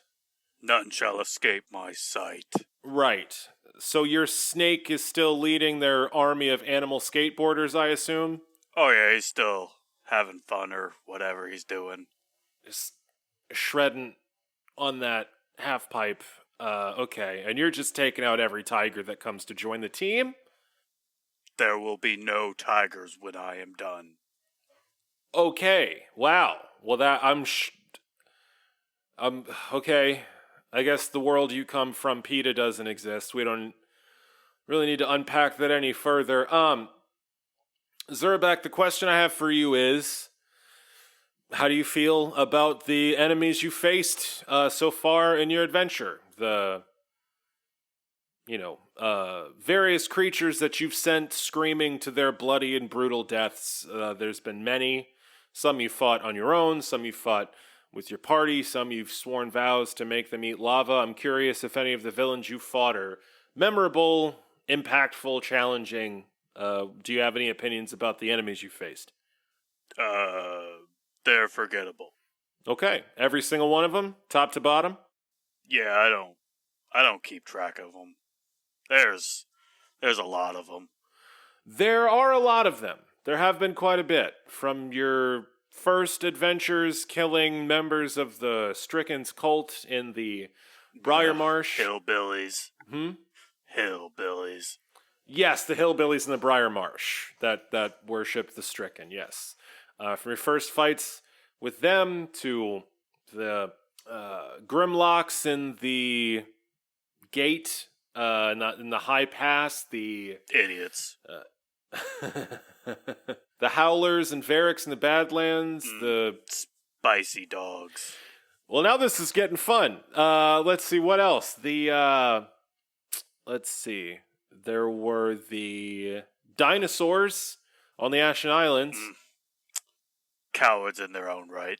None shall escape my sight. Right. So your snake is still leading their army of animal skateboarders, I assume? Oh yeah, he's still having fun or whatever he's doing. Just shredding on that half pipe. Okay. And you're just taking out every tiger that comes to join the team? There will be no tigers when I am done. Okay. Wow. Well, okay. I guess the world you come from, PETA, doesn't exist. We don't really need to unpack that any further. Zurabak, the question I have for you is, how do you feel about the enemies you faced so far in your adventure? The various creatures that you've sent screaming to their bloody and brutal deaths. There's been many. Some you fought on your own, some you fought with your party, some you've sworn vows to make them eat lava. I'm curious if any of the villains you fought are memorable, impactful, challenging. Do you have any opinions about the enemies you faced? They're forgettable. Okay, every single one of them, top to bottom? Yeah, I don't keep track of them. There's a lot of them. There are a lot of them. There have been quite a bit. From your first adventures killing members of the Stricken's cult in the Briar Marsh. Hillbillies. Hmm? Hillbillies. Yes, the hillbillies in the Briar Marsh that worship the Stricken, yes. From your first fights with them to the Grimlocks in the gate, not in the high pass, the Idiots. the Howlers and Varrics in the Badlands, the Spicy dogs. Well, now this is getting fun. Let's see what else. Let's see. There were the dinosaurs on the Ashen Islands. Cowards in their own right.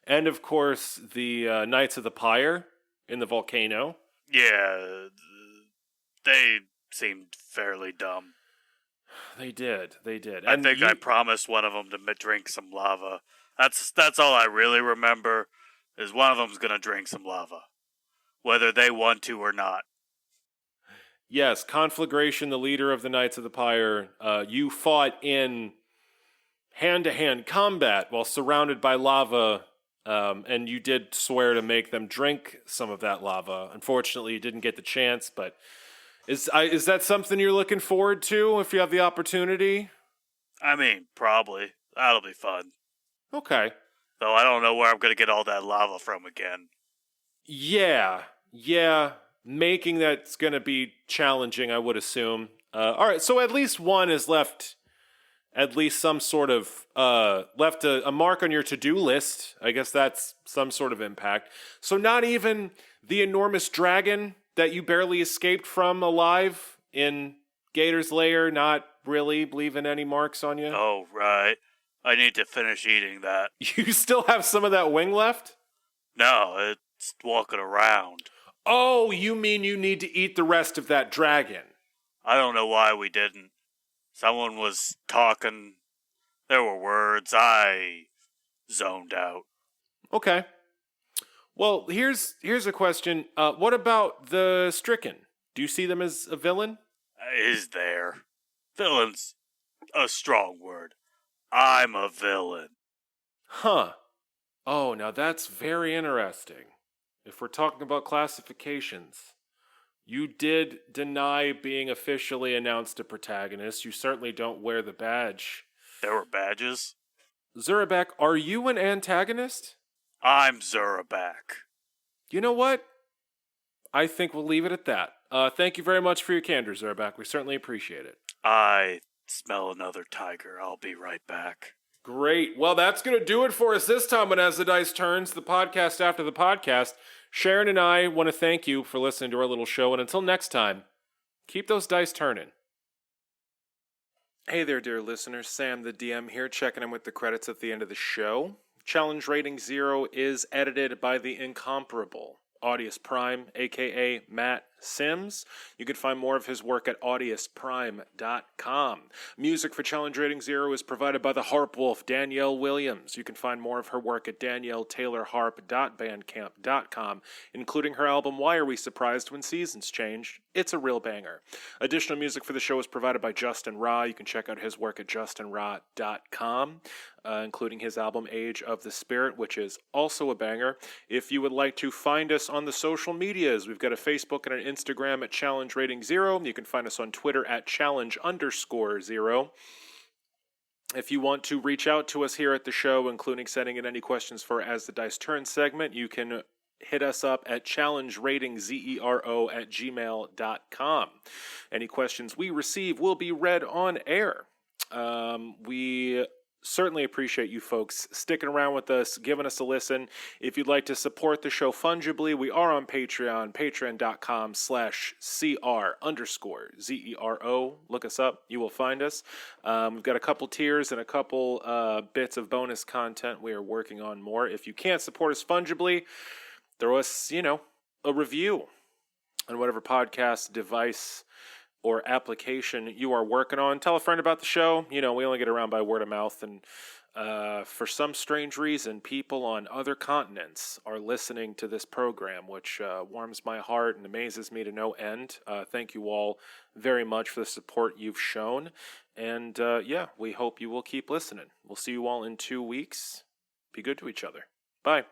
And, of course, the Knights of the Pyre in the volcano. Yeah, they seemed fairly dumb. They did. I think I promised one of them to drink some lava. That's all I really remember, is one of them's going to drink some lava. Whether they want to or not. Yes, Conflagration, the leader of the Knights of the Pyre, you fought in hand-to-hand combat while surrounded by lava, and you did swear to make them drink some of that lava. Unfortunately, you didn't get the chance, but is that something you're looking forward to if you have the opportunity? I mean, probably. That'll be fun. Okay. Though I don't know where I'm going to get all that lava from again. Yeah. Making that's going to be challenging, I would assume. All right, so at least one has left at least some sort of, left a mark on your to-do list. I guess that's some sort of impact. So not even the enormous dragon that you barely escaped from alive in Gator's Lair, not really leaving any marks on you? Oh, right. I need to finish eating that. You still have some of that wing left? No, it's walking around. Oh, you mean you need to eat the rest of that dragon? I don't know why we didn't. Someone was talking. There were words. I zoned out. Okay. Well, here's a question. What about the Stricken? Do you see them as a villain? Is there? Villain's a strong word. I'm a villain. Huh. Oh, now that's very interesting. If we're talking about classifications, you did deny being officially announced a protagonist. You certainly don't wear the badge. There were badges? Zurabak, are you an antagonist? I'm Zurabak. You know what? I think we'll leave it at that. Thank you very much for your candor, Zurabak. We certainly appreciate it. I smell another tiger. I'll be right back. Great. Well, that's going to do it for us this time on As the Dice Turns, the podcast after the podcast. Sharon and I want to thank you for listening to our little show, and until next time, keep those dice turning. Hey there, dear listeners. Sam the DM here, checking in with the credits at the end of the show. Challenge Rating 0 is edited by the incomparable Audius Prime, a.k.a. Matt Sims. You can find more of his work at audiusprime.com. Music for Challenge Rating 0 is provided by the Harp Wolf, Danielle Williams. You can find more of her work at danielletaylorharp.bandcamp.com, including her album Why Are We Surprised When Seasons Change? It's a real banger. Additional music for the show is provided by Justin Ra. You can check out his work at justinra.com, including his album Age of the Spirit, which is also a banger. If you would like to find us on the social medias, we've got a Facebook and an Instagram at Challenge Rating 0. You can find us on Twitter at Challenge_0. If you want to reach out to us here at the show, including sending in any questions for As the Dice Turn segment, you can hit us up at challengeratingzero@gmail.com. Any questions we receive will be read on air. We certainly appreciate you folks sticking around with us, giving us a listen. If you'd like to support the show fungibly, we are on Patreon, patreon.com/CR_ZERO. Look us up. You will find us. We've got a couple tiers and a couple bits of bonus content. We are working on more. If you can't support us fungibly, throw us, a review on whatever podcast device or application you are working on. Tell a friend about the show. We only get around by word of mouth, and for some strange reason, people on other continents are listening to this program, which warms my heart and amazes me to no end. Thank you all very much for the support you've shown, and we hope you will keep listening. We'll see you all in 2 weeks. Be good to each other. Bye.